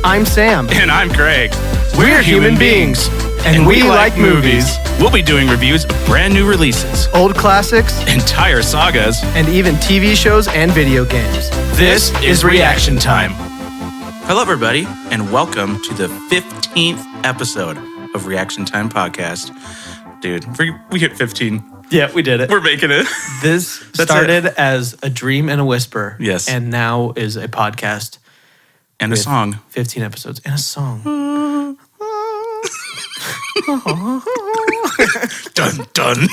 I'm Sam. And I'm Greg. We're human beings. And we like movies. We'll be doing reviews of brand new releases, Old classics, entire sagas, and even TV shows and video games. This is Reaction Time. Hello, everybody, and welcome to the 15th episode of Reaction Time Podcast. Dude, we hit 15. Yeah, we did it. We're making it. This started as a dream and a whisper. Yes. And now is a podcast. And a song. 15 episodes and a song. Dun, dun.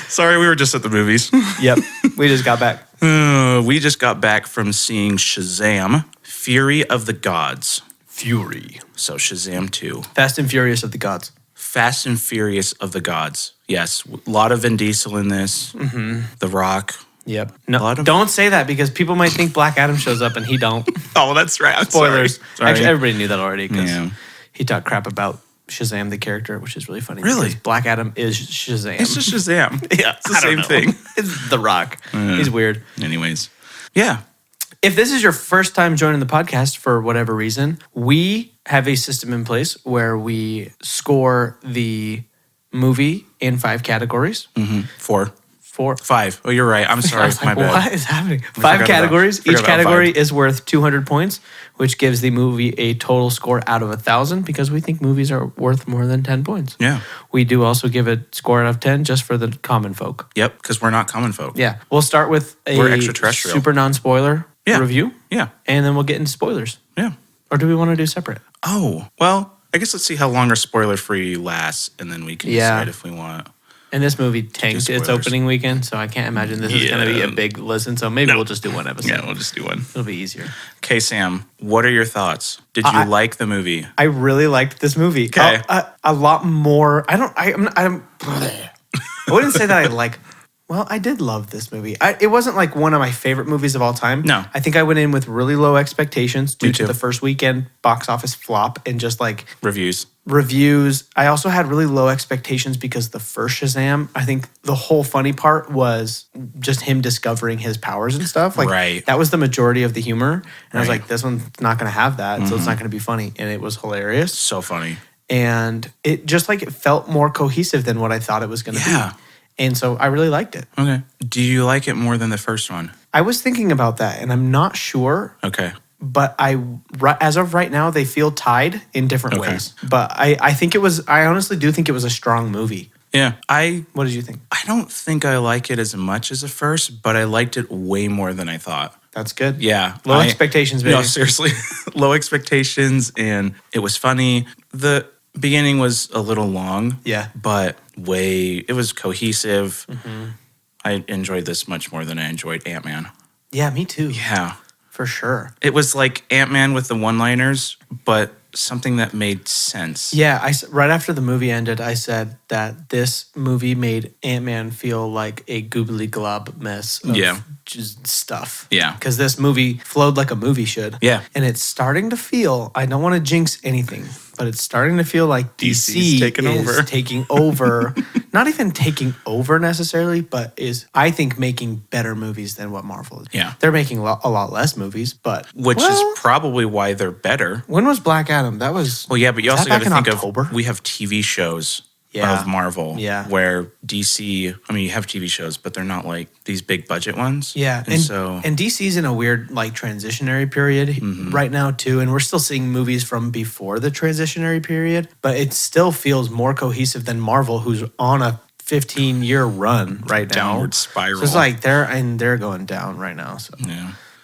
Sorry, we were just at the movies. Yep, we just got back. We just got back from seeing Shazam, Fury of the Gods. Fury. So Shazam 2. Fast and Furious of the Gods. Fast and Furious of the Gods. Yes, a lot of Vin Diesel in this. Mm-hmm. The Rock. Yep. No, don't say that because people might think Black Adam shows up and he don't. Oh, that's right. I'm Spoilers. Sorry. Actually, everybody knew that already because Yeah. he talked crap about Shazam, the character, which is really funny. Really? Because Black Adam is Shazam. It's just Shazam. Yeah, It's the same thing. It's The Rock. He's weird. Anyways. Yeah. If this is your first time joining the podcast for whatever reason, we have a system in place where we score the movie in 5 categories. Mm-hmm. 4. 4. 5. Oh, you're right. I'm sorry. I was like, My bad. what is happening? 5 categories. Each category is worth 200 points, which gives the movie a total score out of 1,000 because we think movies are worth more than 10 points. Yeah. We do also give a score out of 10 just for the common folk. Yep, because we're not common folk. Yeah. We'll start with We're a extraterrestrial. super non-spoiler review. Yeah. And then we'll get into spoilers. Yeah. Or do we want to do separate? Oh, well, I guess let's see how long our spoiler-free lasts, and then we can decide if we want. And this movie tanked its spoilers. opening weekend, so I can't imagine this is going to be a big listen. So maybe we'll just do one episode. Yeah, we'll just do one. It'll be easier. Okay, Sam, what are your thoughts? Did you like the movie? I really liked this movie. Okay. A lot more. I wouldn't say that I like. Well, I did love this movie. It wasn't like one of my favorite movies of all time. No. I think I went in with really low expectations due Me to too. the first weekend box office flop and just like Reviews. I also had really low expectations because the first Shazam, I think the whole funny part was just him discovering his powers and stuff. Like Right. that was the majority of the humor. And I was Right. like, this one's not going to have that, so it's not going to be funny. And it was hilarious. So funny. And it just like it felt more cohesive than what I thought it was going to Yeah. be. And so I really liked it. Okay. Do you like it more than the first one? I was thinking about that, and I'm not sure. Okay. But as of right now, they feel tied in different ways. But I honestly do think it was a strong movie. Yeah. What did you think? I don't think I like it as much as the first, but I liked it way more than I thought. That's good. Yeah. Low expectations, baby. No, seriously. Low expectations, and it was funny. The beginning was a little long. Yeah. But it was cohesive. Mm-hmm. I enjoyed this much more than I enjoyed Ant-Man. Yeah, me too. Yeah. For sure. It was like Ant-Man with the one-liners, but something that made sense. Yeah, right after the movie ended, I said that this movie made Ant-Man feel like a goobly glob mess of just stuff. Yeah. Because this movie flowed like a movie should. Yeah. And it's starting to feel, I don't want to jinx anything, but it's starting to feel like DC is taking over. Not even taking over necessarily, but is, I think, making better movies than what Marvel is. Yeah. They're making a lot less movies, but... Which is probably why they're better. When was Black Adam? That was... Well, yeah, but you also got to think October? of, we have TV shows of Marvel where DC, I mean, you have TV shows, but they're not like these big budget ones. Yeah. And DC's in a weird like transitionary period right now too. And we're still seeing movies from before the transitionary period, but it still feels more cohesive than Marvel, who's on a 15-year run right now. Downward spiral. So it's like they're going down right now. So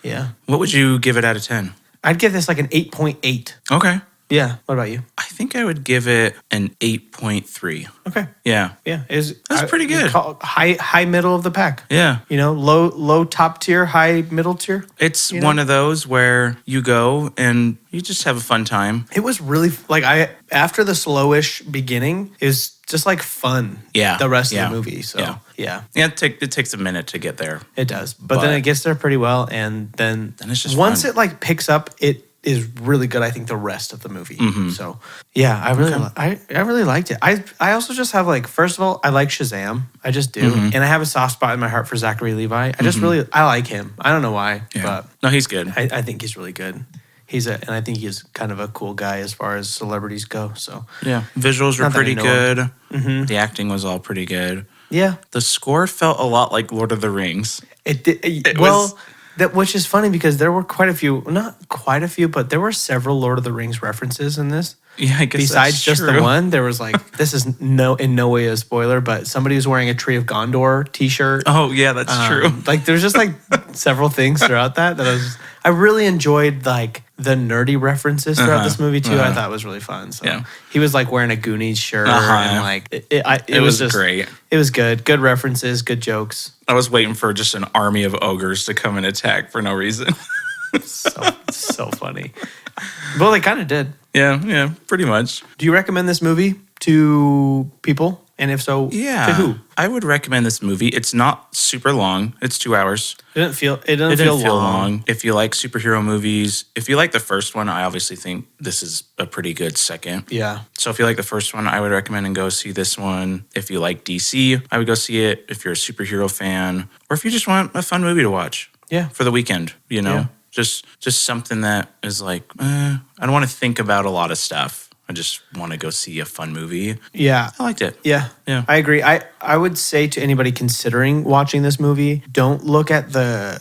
yeah. What would you give it out of 10? I'd give this like an 8.8. Okay. Yeah. What about you? I think I would give it an 8.3. Okay. Yeah. Yeah. That's pretty good. High middle of the pack. Yeah. You know, low top tier, high middle tier. It's one of those where you go and you just have a fun time. It was really like after the slowish beginning is just like fun. Yeah. The rest of the movie. So yeah. It takes a minute to get there. It does. But then it gets there pretty well, and then it's just once fun. it like picks up, is really good. I think the rest of the movie. Mm-hmm. So yeah, I really liked it. I also just have like, first of all, I like Shazam. I just do, Mm-hmm. and I have a soft spot in my heart for Zachary Levi. I like him. I don't know why, but No, he's good. I think he's really good. And I think he's kind of a cool guy as far as celebrities go. So Yeah, visuals were Not that I pretty know good. Mm-hmm. The acting was all pretty good. yeah, The score felt a lot like Lord of the Rings. it did. Which is funny because there were quite a few, not quite a few, but there were several Lord of the Rings references in this. Yeah, I guess Besides that's just true. the one, there was like, this is in no way a spoiler, but somebody was wearing a Tree of Gondor t-shirt. Oh yeah, that's true. Like there's just like several things throughout that I really enjoyed like the nerdy references throughout this movie too. I thought it was really fun. So Yeah. he was like wearing a Goonies shirt and like it was just great. It was good. Good references, good jokes. I was waiting for just an army of ogres to come and attack for no reason. So funny. Well, they kind of did. Yeah, pretty much. Do you recommend this movie to people? And if so, Yeah. to who? I would recommend this movie. It's not super long. It's 2 hours. It doesn't feel long. If you like superhero movies, if you like the first one, I obviously think this is a pretty good second. Yeah. So if you like the first one, I would recommend and go see this one. If you like DC, I would go see it. If you're a superhero fan, or if you just want a fun movie to watch, Yeah. for the weekend, Yeah. just something that is like, I don't want to think about a lot of stuff. I just want to go see a fun movie. Yeah. I liked it. Yeah. Yeah. I agree. I would say to anybody considering watching this movie, don't look at the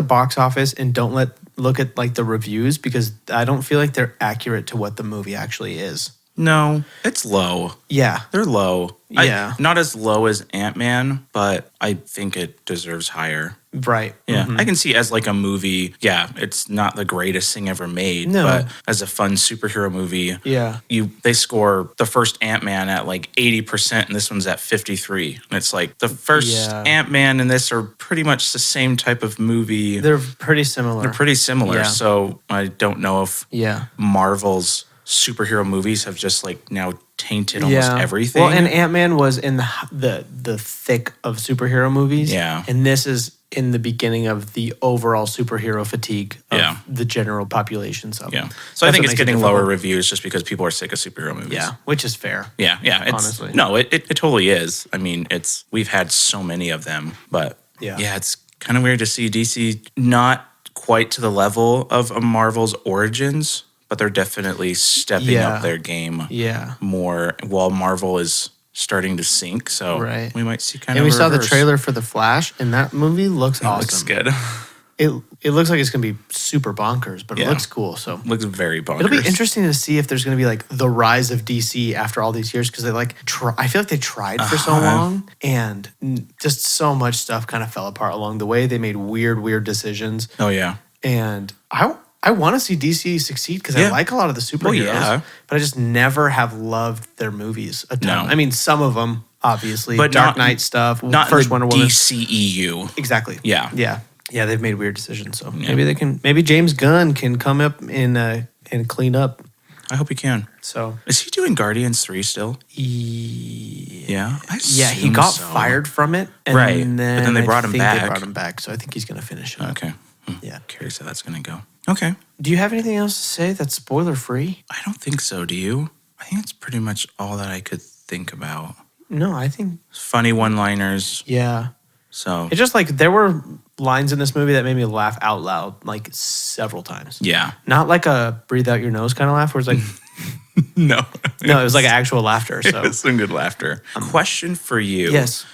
box office and don't look at like the reviews, because I don't feel like they're accurate to what the movie actually is. No, it's low. Yeah. They're low. Yeah. Not as low as Ant-Man, but I think it deserves higher. Right. Yeah, Mhm. I can see as like a movie, yeah, it's not the greatest thing ever made, No. but as a fun superhero movie, Yeah. they score the first Ant-Man at like 80% and this one's at 53. And it's like the first Yeah. Ant-Man and this are pretty much the same type of movie. They're pretty similar. They're pretty similar. Yeah. So I don't know if Yeah. Marvel's superhero movies have just like now tainted almost everything. Well, and Ant-Man was in the thick of superhero movies. Yeah. And this is in the beginning of the overall superhero fatigue of the general population. So yeah. So I think it's getting lower reviews just because people are sick of superhero movies. Yeah, which is fair. Yeah. It's, Honestly. No, it totally is. I mean, we've had so many of them, but Yeah. it's kind of weird to see DC not quite to the level of a Marvel's Origins, but they're definitely stepping up their game more while Marvel is starting to sink. So we might see kind of we a saw the reverse. trailer for The Flash, and that movie looks awesome. Looks good. It looks like it's going to be super bonkers, but it looks cool. So Looks very bonkers. it'll be interesting to see if there's going to be like the rise of DC after all these years, because they like I feel like they tried for so long, and just so much stuff kind of fell apart along the way. They made weird decisions. Oh, yeah. And I want to see DC succeed because I like a lot of the superheroes, but I just never have loved their movies a ton. No. I mean, some of them, obviously, But Dark not- Knight stuff, Not first in the Wonder Woman. DCEU. Exactly. Yeah. Yeah, they've made weird decisions. So maybe James Gunn can come up and clean up. I hope he can. So Is he doing Guardians 3 still? yeah, I he assume got so. fired from it, and Right. But then they brought him They back. brought him back, so I think he's going to finish it. Okay. Yeah. Curious how that's going to go. Okay. Do you have anything else to say that's spoiler free? I don't think so. Do you? I think that's pretty much all that I could think about. No, I think Funny one-liners. yeah. So, It's just like there were lines in this movie that made me laugh out loud like several times. yeah. Not like a breathe out your nose kind of laugh where it's like, No. no, it was like actual laughter. So It's some good laughter. Question for you. yes.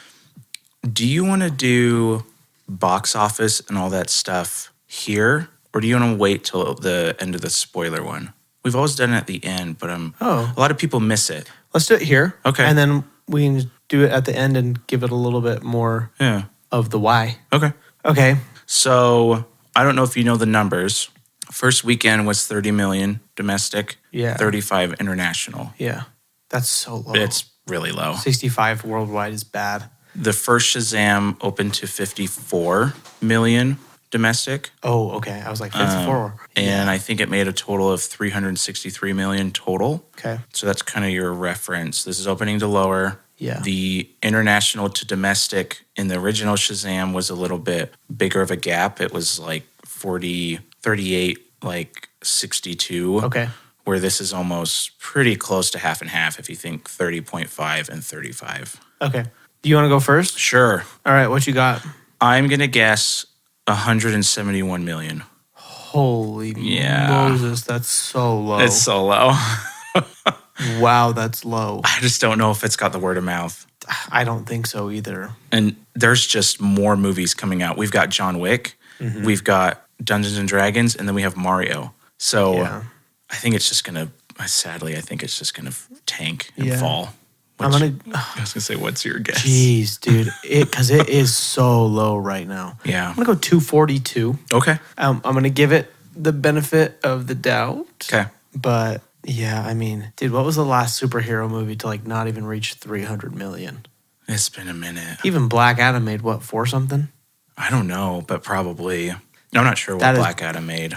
Do you want to do box office and all that stuff here, or do you want to wait till the end of the spoiler one? We've always done it at the end, but a lot of people miss it. Let's do it here. Okay. And then we can do it at the end and give it a little bit more Yeah. of the why. Okay. Okay. So I don't know if you know the numbers. First weekend was 30 million domestic, Yeah. 35 international. Yeah. That's so low. It's really low. 65 worldwide is bad. The first Shazam opened to 54 million domestic. Oh, okay. I was like 54. And I think it made a total of 363 million total. Okay. So that's kind of your reference. This is opening to lower. Yeah. The international to domestic in the original Shazam was a little bit bigger of a gap. It was like 38 like 62. Okay. Where this is almost pretty close to half and half if you think 30.5 and 35. Okay. Do you want to go first? Sure. All right, what you got? I'm going to guess 171 million. Holy Moses, that's so low. It's so low. Wow, that's low. I just don't know if it's got the word of mouth. I don't think so either. And there's just more movies coming out. We've got John Wick, we've got Dungeons and Dragons, and then we have Mario. So I think it's just going to, sadly, I think it's just going to tank and fall. I was going to say, what's your guess? Jeez, dude. Because it is so low right now. Yeah. I'm going to go 242. Okay. I'm going to give it the benefit of the doubt. Okay. But yeah, I mean, dude, what was the last superhero movie to like not even reach 300 million? It's been a minute. Even Black Adam made what, 4 something? I don't know, but probably. I'm not sure what Black Adam made.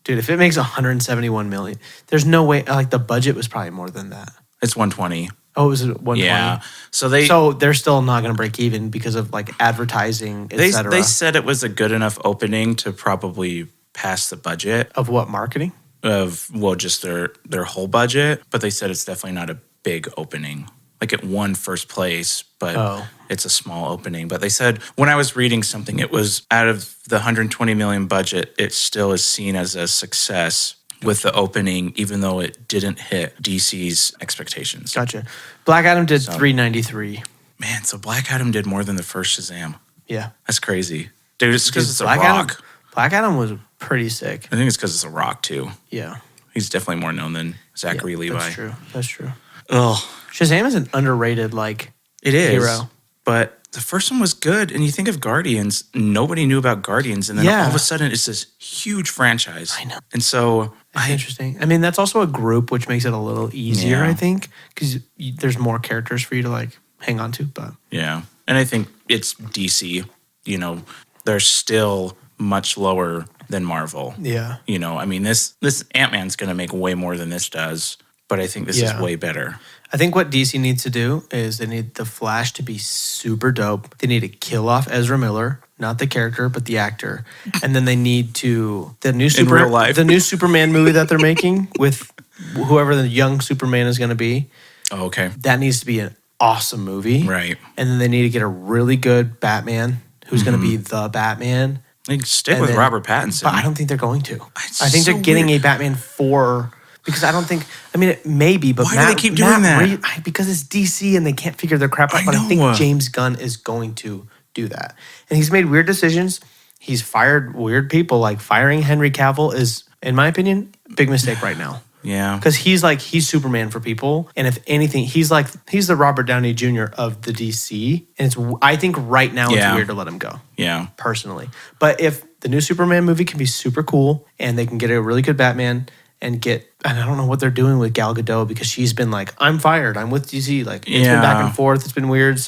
Dude, if it makes 171 million, there's no way, like the budget was probably more than that. It's 120. Oh, it was 120? Yeah. So they're still not going to break even because of like advertising, etc. They said it was a good enough opening to probably pass the budget. Of what, marketing? Just their whole budget. But they said it's definitely not a big opening. Like it won first place, but it's a small opening. But they said when I was reading something, it was out of the 120 million budget, it still is seen as a success with the opening, even though it didn't hit DC's expectations. Gotcha. Black Adam did 393. Man, so Black Adam did more than the first Shazam. Yeah. That's crazy. Dude, it's because it's a Rock. Black Adam was pretty sick. I think it's because it's a Rock, too. Yeah. He's definitely more known than Zachary Levi. That's true. Oh. Shazam is an underrated, hero. But the first one was good. And you think of Guardians, nobody knew about Guardians. And then all of a sudden, it's this huge franchise. I know. And so... That's interesting. I mean, that's also a group, which makes it a little easier, I think, because there's more characters for you to, hang on to. But yeah. And I think it's DC. You know, they're still much lower than Marvel. Yeah. You know, I mean, this Ant-Man's going to make way more than this does. But I think this is way better. I think what DC needs to do is they need the Flash to be super dope. They need to kill off Ezra Miller, not the character, but the actor. And then they need to the new Superman movie that they're making with whoever the young Superman is going to be. Oh, okay. That needs to be an awesome movie. Right. And then they need to get a really good Batman who's going to be the Batman. They can stick with Robert Pattinson. But I don't think they're going to. I think they're getting a Batman for... Because I don't think, it may be, but why do they keep doing that? Because it's DC and they can't figure their crap out. But I think James Gunn is going to do that. And he's made weird decisions. He's fired weird people. Like firing Henry Cavill is, in my opinion, a big mistake right now. Yeah. Because he's Superman for people. And if anything, he's the Robert Downey Jr. of the DC. And I think right now it's weird to let him go. Yeah. Personally. But if the new Superman movie can be super cool and they can get a really good Batman and I don't know what they're doing with Gal Gadot because she's been like, I'm fired. I'm with DC. It's been back and forth. It's been weird.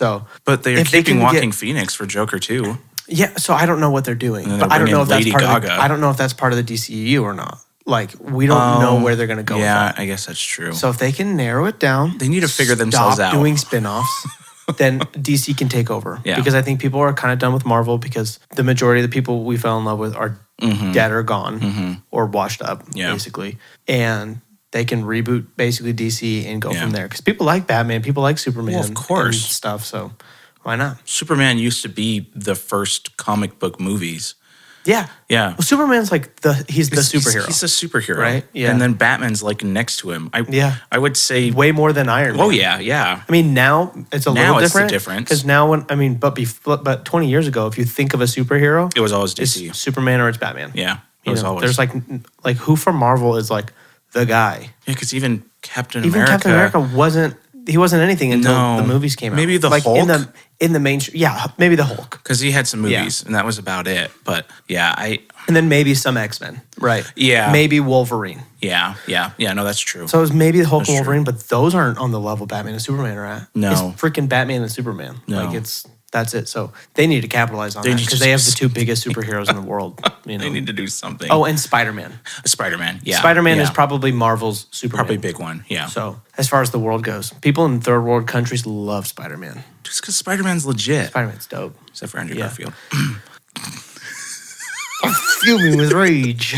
But they're keeping Joaquin Phoenix for Joker too. Yeah. So I don't know what they're doing. But I don't know if that's I don't know if that's part of the DCEU or not. We don't know where they're going to go. Yeah, with that. I guess that's true. So if they can narrow it down, they need to figure themselves out. Stop doing spinoffs. Then DC can take over. Yeah. Because I think people are kind of done with Marvel because the majority of the people we fell in love with are dead or gone or washed up, basically. And they can reboot basically DC and go from there. Because people like Batman, people like Superman of course. And stuff, so why not? Superman used to be the first comic book movies. Yeah. Yeah. Well, Superman's he's the superhero. He's a superhero. Right? Yeah. And then Batman's next to him. I would say way more than Iron Man. Oh yeah, yeah. I mean now it's a little different. Now it's the difference. Because now but 20 years ago, if you think of a superhero, it was always DC. It's Superman or it's Batman. Yeah. It was always. There's who from Marvel is the guy. Yeah, because even Captain America wasn't anything until the movies came out. Maybe the Hulk? In the mainstream. Yeah, maybe the Hulk. Because he had some movies, and that was about it. But, And then maybe some X-Men. Right. Yeah. Maybe Wolverine. Yeah, no, that's true. So it was maybe the Hulk and Wolverine, but those aren't on the level Batman and Superman are at. No. It's freaking Batman and Superman. No. That's it. So they need to capitalize on that because they have the two biggest superheroes in the world. They need to do something. Oh, and Spider-Man. Spider-Man, yeah. Spider-Man is probably Marvel's Superman. Probably a big one, yeah. So as far as the world goes, people in third world countries love Spider-Man. Just because Spider-Man's legit. Spider-Man's dope. Except for Andrew Garfield. Fuming with rage.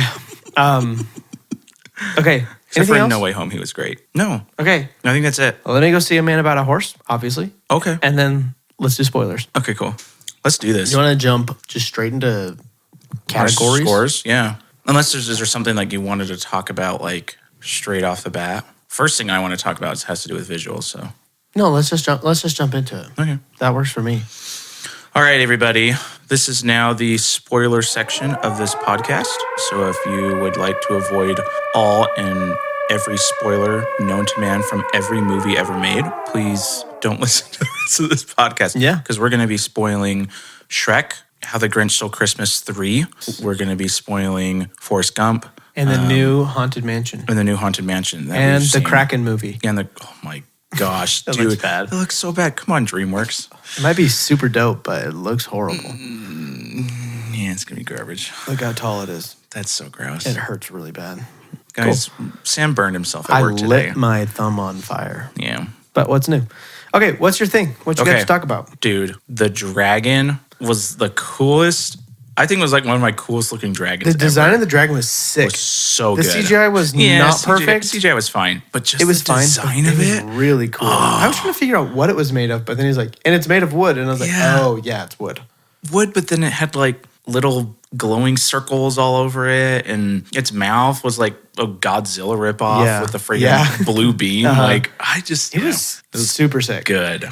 Okay. Except for in No Way Home, he was great. No. Okay. I think that's it. Well, let me go see A Man About a Horse, obviously. Okay. And then let's do spoilers. Okay, cool. Let's do this. You want to jump just straight into categories? Scores? Yeah. Unless is there something like you wanted to talk about like straight off the bat. First thing I want to talk about has to do with visuals, so. No, let's just jump into it. Okay. That works for me. All right, everybody. This is now the spoiler section of this podcast. So if you would like to avoid all and every spoiler known to man from every movie ever made, please don't listen to this podcast. Yeah. Because we're going to be spoiling Shrek, How the Grinch Stole Christmas 3. We're going to be spoiling Forrest Gump. And the new Haunted Mansion. And the new Haunted Mansion. And the Kraken movie. And oh my gosh, that dude. looks bad. It looks so bad. Come on, DreamWorks. It might be super dope, but it looks horrible. Yeah, it's going to be garbage. Look how tall it is. That's so gross. It hurts really bad. Guys, cool. Sam burned himself at work today. I lit my thumb on fire. Yeah. But what's new? Okay, what's your thing? What you got to talk about? Dude, the dragon was the coolest. I think it was like one of my coolest looking dragons. The design of the dragon was sick. It was so good. The CGI was not perfect. CGI was fine, but just it was the design of it was really cool. I was trying to figure out what it was made of, but then he's like, and it's made of wood. And I was like, oh, yeah, it's wood. Wood, but then it had like little glowing circles all over it, and its mouth was like a Godzilla ripoff with the freaking blue beam. Like, it was super sick. Good.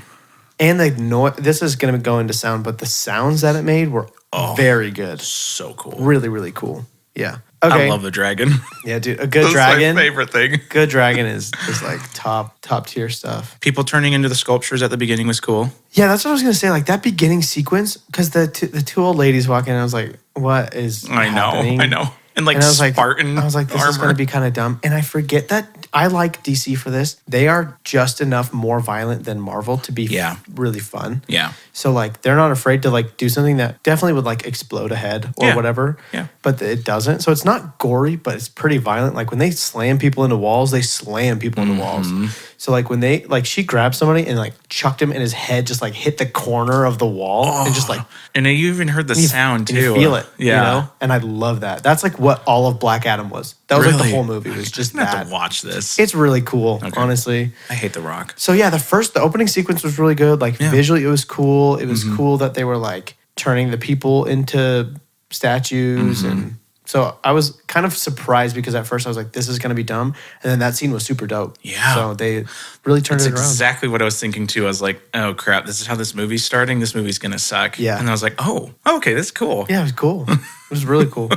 And this is going to go into sound, but the sounds that it made were very good. So cool. Really, really cool. Yeah. Okay. I love the dragon. Yeah, dude. A good dragon. That's my favorite thing. Good dragon is like top tier stuff. People turning into the sculptures at the beginning was cool. Yeah, that's what I was going to say. Like that beginning sequence, because the two old ladies walk in, I was like, what is happening? I know. And I was Spartan I was like, this is going to be kind of dumb. And I forget that I like DC for this. They are just enough more violent than Marvel to be really fun. Yeah. So like they're not afraid to like do something that definitely would like explode a head or whatever. Yeah. But it doesn't. So it's not gory, but it's pretty violent. Like when they slam people into walls, they slam people into walls. So like when they she grabbed somebody and like chucked him and his head just like hit the corner of the wall and just like. And you even heard the sound too. You feel it. Yeah. You know? And I love that. That's like what all of Black Adam was. That was like the whole movie. It was just that. I have to watch this. It's really cool, honestly. I hate The Rock. So yeah, the opening sequence was really good. Like visually it was cool. It was cool that they were like turning the people into statues and so I was kind of surprised because at first I was like, this is going to be dumb. And then that scene was super dope. Yeah. So they really turned it around. That's exactly what I was thinking too. I was like, oh crap, this is how this movie's starting. This movie's going to suck. Yeah. And I was like, oh, okay, that's cool. Yeah, it was cool. It was really cool.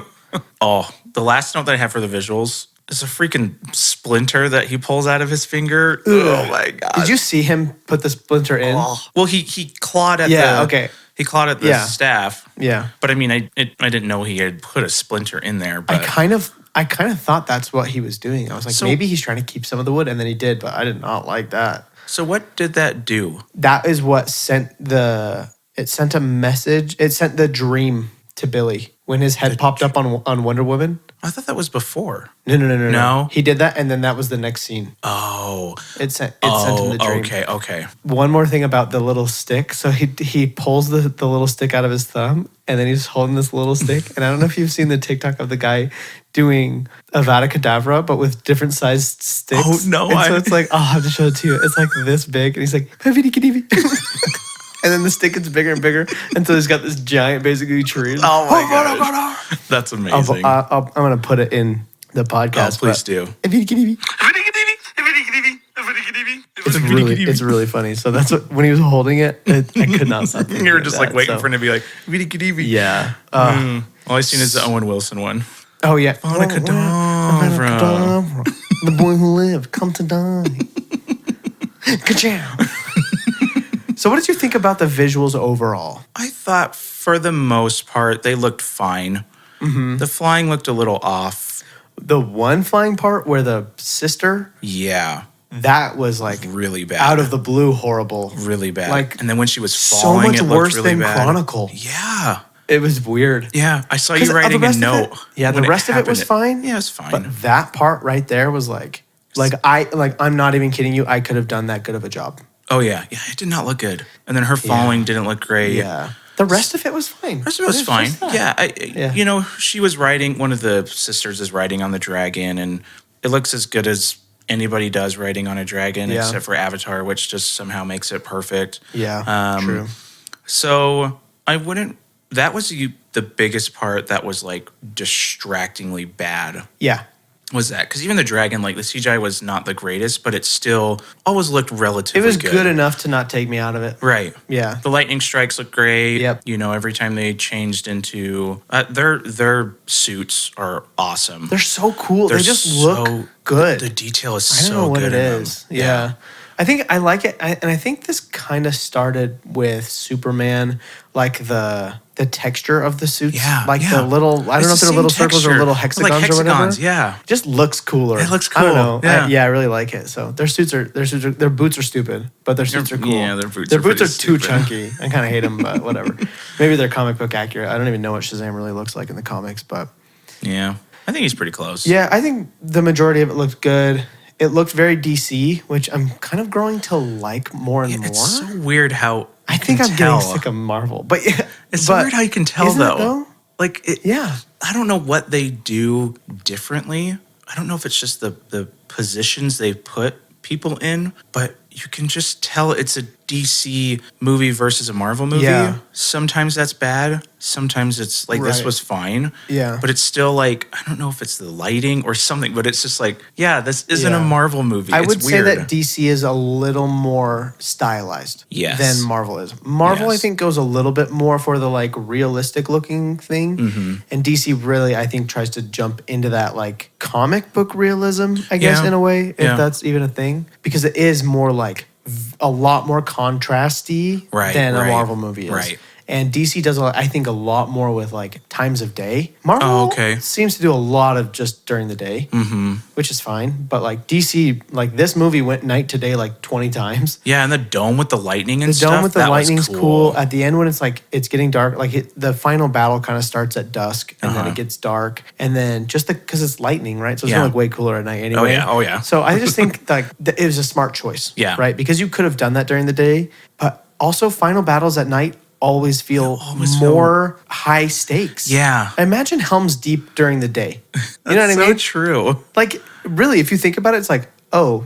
The last note that I have for the visuals is a freaking splinter that he pulls out of his finger. Ugh. Oh my God. Did you see him put the splinter in? Well, he clawed at He clawed at the staff. Yeah. But I mean, I didn't know he had put a splinter in there. But I kind of thought that's what he was doing. I was like, maybe he's trying to keep some of the wood, and then he did, but I did not like that. So what did that do? That is what sent a message. It sent the dream to Billy when his head popped up on Wonder Woman. I thought that was before. No. He did that, and then that was the next scene. Oh. It sent him the dream. Okay. One more thing about the little stick. So he pulls the little stick out of his thumb, and then he's holding this little stick. And I don't know if you've seen the TikTok of the guy doing Avada Kedavra, but with different sized sticks. Oh, no. And so it's like, I'll have to show it to you. It's like this big, and he's like, and then the stick gets bigger and bigger until he's got this giant, basically, tree. Oh my God. That's amazing. I'm going to put it in the podcast. Oh, please do. It's really funny. So that's what, when he was holding it, I could not stop thinking You were just that, like waiting for him to be like, yeah. All I've seen is the Owen Wilson one. Oh, yeah. Avada Kedavra. The boy who lived, come to die. Ka-chow. So what did you think about the visuals overall? I thought for the most part, they looked fine. The flying looked a little off. The one flying part where the sister... Yeah. That was like... really bad. Out of the blue, horrible. Really bad. Like, and then when she was falling, so much worse than Chronicle. Yeah. It was weird. Yeah. I saw you writing a note. The rest of it was fine. Yeah, it was fine. But that part right there was I'm not even kidding you. I could have done that good of a job. Oh, yeah. Yeah, it did not look good. And then her falling didn't look great. Yeah. The rest of it was fine. The rest of it was fine. Yeah, you know, she was riding. One of the sisters is riding on the dragon, and it looks as good as anybody does riding on a dragon, except for Avatar, which just somehow makes it perfect. Yeah, true. So I wouldn't. That was the biggest part that was like distractingly bad. Yeah. Was that because even the dragon, like the CGI was not the greatest, but it still always looked relatively good. It was good enough to not take me out of it. Right. Yeah. The lightning strikes look great. Yep. You know, every time they changed into their suits are awesome. They're so cool. They just look good. The detail is so good. I don't know what it is. Yeah. I think I like it, and I think this kind of started with Superman, like the texture of the suits, the little. I don't know if they're little circles or little hexagons, or whatever. Yeah, just looks cooler. It looks cool. I don't know. Yeah, I really like it. So their boots are stupid, but their suits are cool. Yeah, their boots are too chunky. I kind of hate them, but whatever. Maybe they're comic book accurate. I don't even know what Shazam really looks like in the comics, but yeah, I think he's pretty close. Yeah, I think the majority of it looked good. It looked very DC, which I'm kind of growing to like more and more. It's so weird how I think I'm getting sick of Marvel, but it's so weird how you can tell though. Like, I don't know what they do differently. I don't know if it's just the positions they put people in, but you can just tell it's a DC movie versus a Marvel movie. Yeah. Sometimes that's bad. Sometimes it's like this was fine. Yeah. But it's still like, I don't know if it's the lighting or something, but it's just like, this isn't a Marvel movie. I would say that DC is a little more stylized than Marvel is. Marvel, I think, goes a little bit more for the like realistic looking thing. Mm-hmm. And DC really, I think, tries to jump into that like comic book realism, I guess, in a way, if that's even a thing. Because it is more like a lot more contrasty than a Marvel movie is. Right. And DC does, I think, a lot more with like times of day. Marvel seems to do a lot of just during the day, which is fine. But like DC, like this movie went night to day like 20 times. Yeah, and the dome with the lightning and stuff. The dome with the lightning's cool. At the end when it's like, it's getting dark, like the final battle kind of starts at dusk and then it gets dark. And then just because it's lightning, right? So it's going to look way cooler at night anyway. Oh, yeah. So I just think like it was a smart choice. Yeah. Right? Because you could have done that during the day. But also final battles at night always feel more high stakes. Yeah. Imagine Helm's Deep during the day. You know what I mean? So true. Like, really, if you think about it, it's like,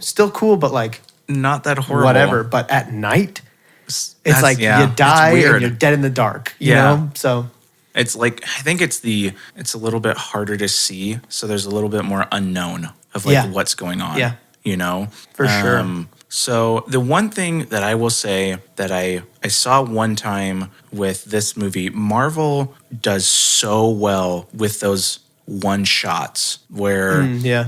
still cool, but like... not that horrible. Whatever. But at night, it's like you die and you're dead in the dark. You know? So... it's like, I think it's a little bit harder to see, so there's a little bit more unknown of like what's going on. Yeah. You know? For sure. So the one thing that I will say that I saw one time with this movie, Marvel does so well with those one shots where,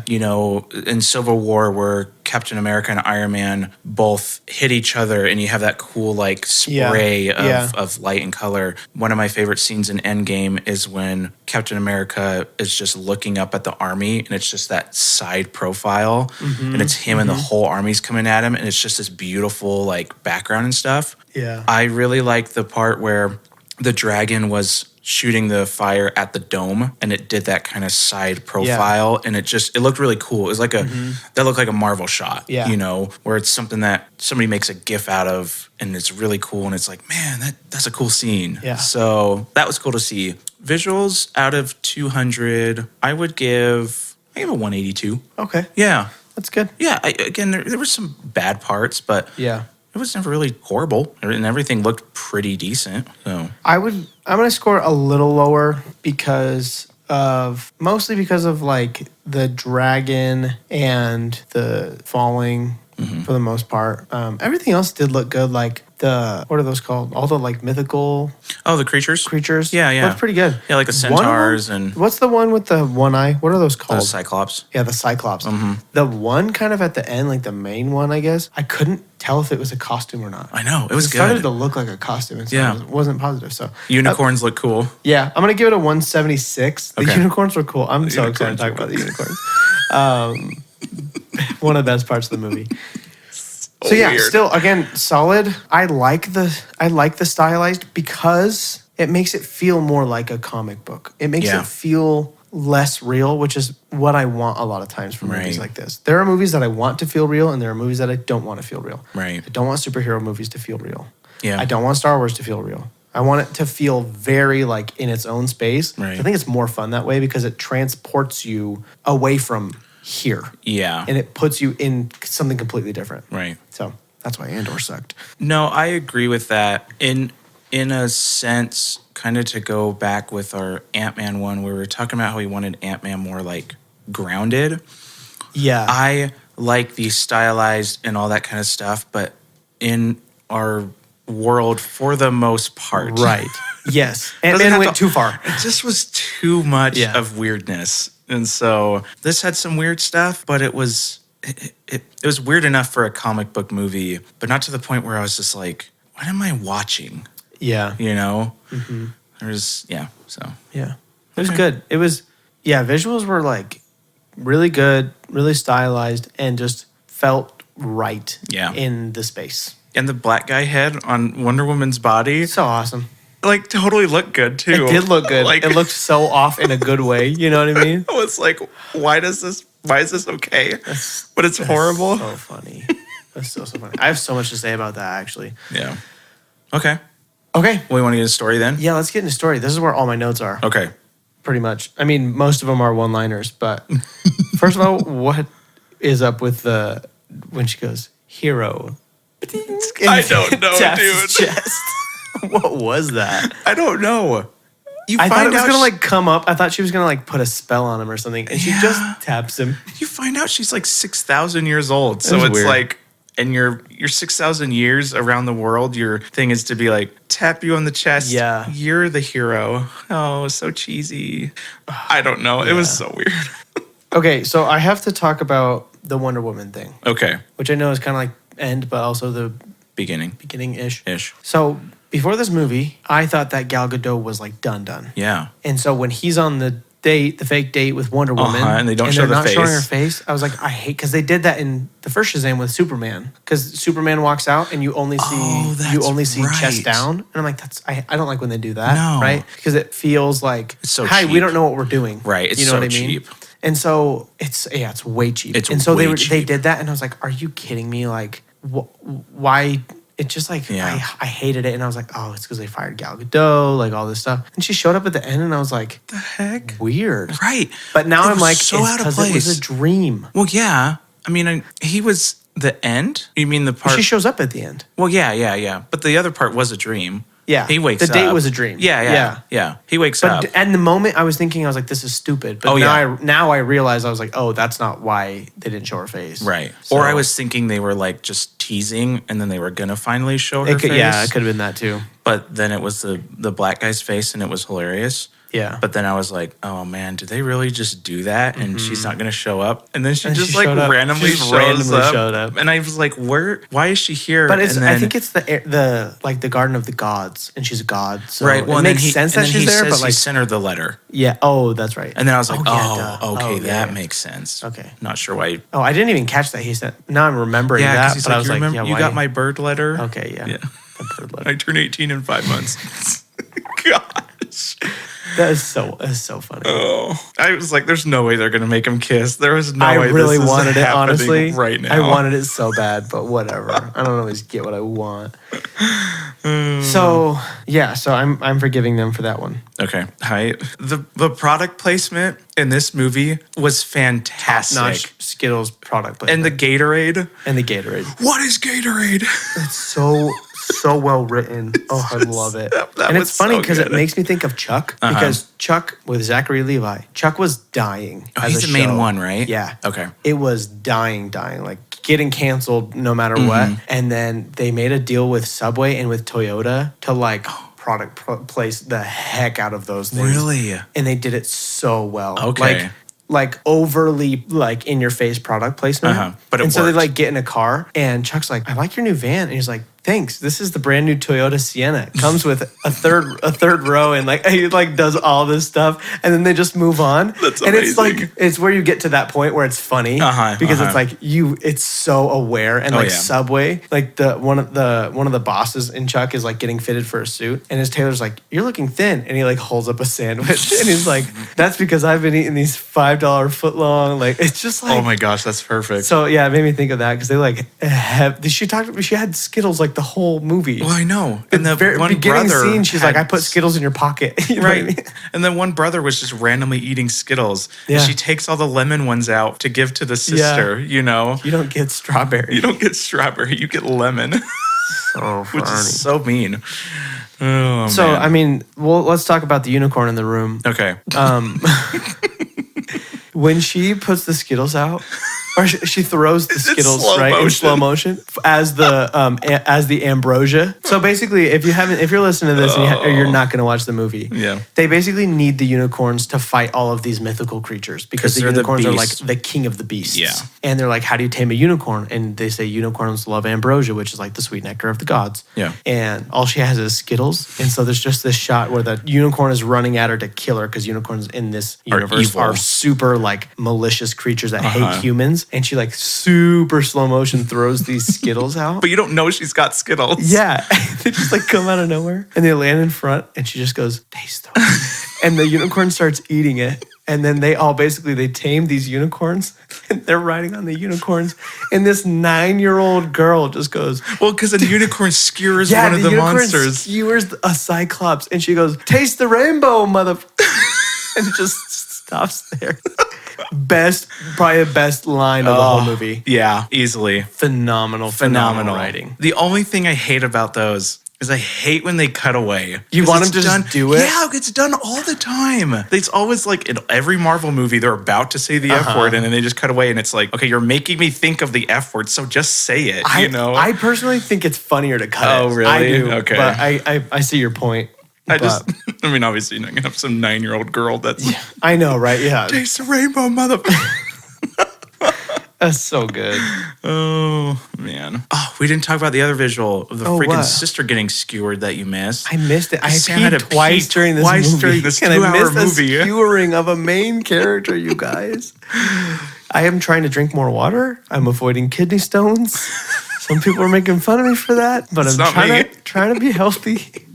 you know, in Civil War where Captain America and Iron Man both hit each other and you have that cool like spray of light and color. One of my favorite scenes in Endgame is when Captain America is just looking up at the army and it's just that side profile and it's him and the whole army's coming at him and it's just this beautiful like background and stuff. Yeah. I really like the part where the dragon was shooting the fire at the dome and it did that kind of side profile and it looked really cool. It was like that looked like a Marvel shot, you know, where it's something that somebody makes a GIF out of and it's really cool and it's like, man, that's a cool scene. Yeah. So that was cool to see. Visuals out of 200, I give a 182. Okay. Yeah. That's good. Yeah. Again, there were some bad parts, but it was never really horrible, and everything looked pretty decent. So I'm going to score a little lower mostly because of like the dragon and the falling for the most part. Everything else did look good. Like what are those called? All the like mythical. Oh, the creatures. Yeah. Looked pretty good. Yeah, like the centaurs and. What's the one with the one eye? What are those called? The Cyclops. Yeah, the Cyclops. The one kind of at the end, like the main one, I guess. I couldn't tell if it was a costume or not. I know, it was good. It started to look like a costume. And it wasn't positive. So unicorns look cool. Yeah, I'm gonna give it a 176. The unicorns were cool. I'm so excited to talk about the unicorns. One of the best parts of the movie. So yeah, still again solid. I like the stylized because it makes it feel more like a comic book. It makes it feel less real, which is what I want a lot of times from movies like this. There are movies that I want to feel real, and there are movies that I don't want to feel real. Right. I don't want superhero movies to feel real. Yeah. I don't want Star Wars to feel real. I want it to feel very like in its own space. Right. I think it's more fun that way because it transports you away from here. Yeah. And it puts you in something completely different. Right. So that's why Andor sucked. No, I agree with that. In a sense, kind of to go back with our Ant-Man one, where we were talking about how we wanted Ant-Man more like grounded. Yeah. I like the stylized and all that kind of stuff, but in our world, for the most part. Right. Yes. Ant-Man went too far. It just was too much of weirdness. And so this had some weird stuff, but it was weird enough for a comic book movie, but not to the point where I was just like, what am I watching? Yeah. You know? Mm-hmm. So. Yeah. It was good. It was, visuals were like really good, really stylized, and just felt right in the space. And the black guy head on Wonder Woman's body. So awesome. Like, totally looked good, too. It did look good. Like, it looked so off in a good way. You know what I mean? I was like, why is this okay? But it's horrible. So funny. That's so funny. I have so much to say about that, actually. Yeah. Okay. Okay. We want to get a story then? Yeah, let's get into story. This is where all my notes are. Okay. Pretty much. I mean, most of them are one-liners, but first of all, what is up with when she goes, hero? I don't know, dude. Chest. What was that? I don't know. I thought it was going to like come up. I thought she was going to like put a spell on him or something, and she just taps him. You find out she's like 6,000 years old. So it's weird. Like, and you're 6,000 years around the world, your thing is to be like, tap you on the chest. Yeah. You're the hero. Oh, so cheesy. I don't know. It was so weird. Okay, so I have to talk about the Wonder Woman thing. Okay. Which I know is kind of like end, but also the beginning-ish. So before this movie, I thought that Gal Gadot was like done. Yeah. And so when he's on the fake date with Wonder Woman, and they don't show the face. Showing her face, I was like, I hate, because they did that in the first Shazam with Superman, because Superman walks out and you only see chest down, and I'm like, I don't like when they do that, right? Because it feels like, it's so hi, cheap. We don't know what we're doing, right? It's you know so what I mean? cheap. And so it's way cheap. They did that, and I was like, are you kidding me? Like, why? It just like, I hated it. And I was like, oh, it's because they fired Gal Gadot, like all this stuff. And she showed up at the end, and I was like, the heck? Weird. Right. But now I'm like, so it's out of because place. it was a dream. Well, yeah. I mean, he was the end? You mean the part? She shows up at the end. Well, yeah. But the other part was a dream. Yeah. He wakes up. The date was a dream. Yeah. He wakes up. But at the moment, I was thinking, I was like, this is stupid. But now I realize, I was like, oh, that's not why they didn't show her face. Right. So, or I was thinking they were like just teasing, and then they were going to finally show her face. Yeah, it could have been that too. But then it was the black guy's face, and it was hilarious. Yeah. But then I was like, oh man, did they really just do that? And she's not going to show up? And then she just she like randomly showed up. And I was like, why is she here? But I think it's the Garden of the Gods, and she's a god. So right. Well, it makes sense that she's there, but like, he sent her the letter. Yeah. Oh, that's right. And then I was like, that makes sense. Okay. Not sure why. Oh, I didn't even catch that. He said, now I'm remembering that. But I was like, you got my bird letter? Okay, yeah. The bird letter. I turned 18 in 5 months. Gosh. That is so funny. Oh, I was like, "There's no way they're gonna make him kiss." There was no way. I really this wanted is it, honestly. Right now, I wanted it so bad, but whatever. I don't always get what I want. So I'm forgiving them for that one. Okay, the product placement in this movie was fantastic. Top-notch Skittles product placement, and the Gatorade. What is Gatorade? It's so well written. Oh, I love it. And it's funny because it makes me think of Chuck. Because Chuck with Zachary Levi, Chuck was dying. He's the main one, right? Yeah. Okay. It was dying, like getting canceled no matter what. And then they made a deal with Subway and with Toyota to like place the heck out of those things. Really? And they did it so well. Okay. Like overly like in your face product placement. But it so they worked. like get in a car, and Chuck's like, I like your new van. And he's like, thanks. This is the brand new Toyota Sienna. It comes with a third row, and like he like does all this stuff, and then they just move on. That's amazing. And it's like it's where you get to that point where it's funny because it's like it's so aware, and Subway, like one of the bosses in Chuck is like getting fitted for a suit, and his tailor's like, you're looking thin, and he like holds up a sandwich, and he's like, that's because I've been eating these $5 foot long. Like it's just like, oh my gosh, that's perfect. So yeah, it made me think of that because they like she had Skittles like the whole movie. Well, I know. The And the one beginning brother scene, she's like, I put Skittles in your pocket. You know right. what I mean? And then one brother was just randomly eating Skittles. Yeah. And she takes all the lemon ones out to give to the sister, you know? You don't get strawberry. You don't get strawberry. You get lemon. So funny. Which is so mean. Oh, so, man. I mean, well, let's talk about the unicorn in the room. Okay. When she puts the Skittles out, or she throws the Skittles in slow motion as the ambrosia. So basically, if you're listening to this and you're not going to watch the movie, they basically need the unicorns to fight all of these mythical creatures because the unicorns are like the king of the beasts. Yeah, and they're like, how do you tame a unicorn? And they say unicorns love ambrosia, which is like the sweet nectar of the gods. Yeah, and all she has is Skittles, and so there's just this shot where the unicorn is running at her to kill her because unicorns in this universe are super like malicious creatures that hate humans. And she like super slow motion throws these Skittles out. But you don't know she's got Skittles. Yeah. They just like come out of nowhere and they land in front and she just goes, taste them. And the unicorn starts eating it. And then they tame these unicorns and they're riding on the unicorns. And this 9-year-old girl just goes, well, because a unicorn skewers one of the monsters. Skewers a cyclops. And she goes, taste the rainbow, mother. And it just stops there. Probably the best line of the whole movie. Yeah, easily. Phenomenal writing. The only thing I hate about those is I hate when they cut away. You want them to just do it? Yeah, it's done all the time. It's always like in every Marvel movie, they're about to say the F word and then they just cut away and it's like, okay, you're making me think of the F word, so just say it, you know? I personally think it's funnier to cut it. Oh, really? I do, okay. But I see your point. I mean, obviously, you're not going to have some 9-year-old girl that's... Yeah, I know, right? Yeah. Taste the rainbow, motherfucker. That's so good. Oh, man. Oh, we didn't talk about the other visual of the freaking sister getting skewered that you missed. I missed it. I peed twice during this movie. During this 2-hour movie. And I missed movie. a skewering of a main character, you guys. I am trying to drink more water. I'm avoiding kidney stones. Some people are making fun of me for that, but I'm trying to be healthy.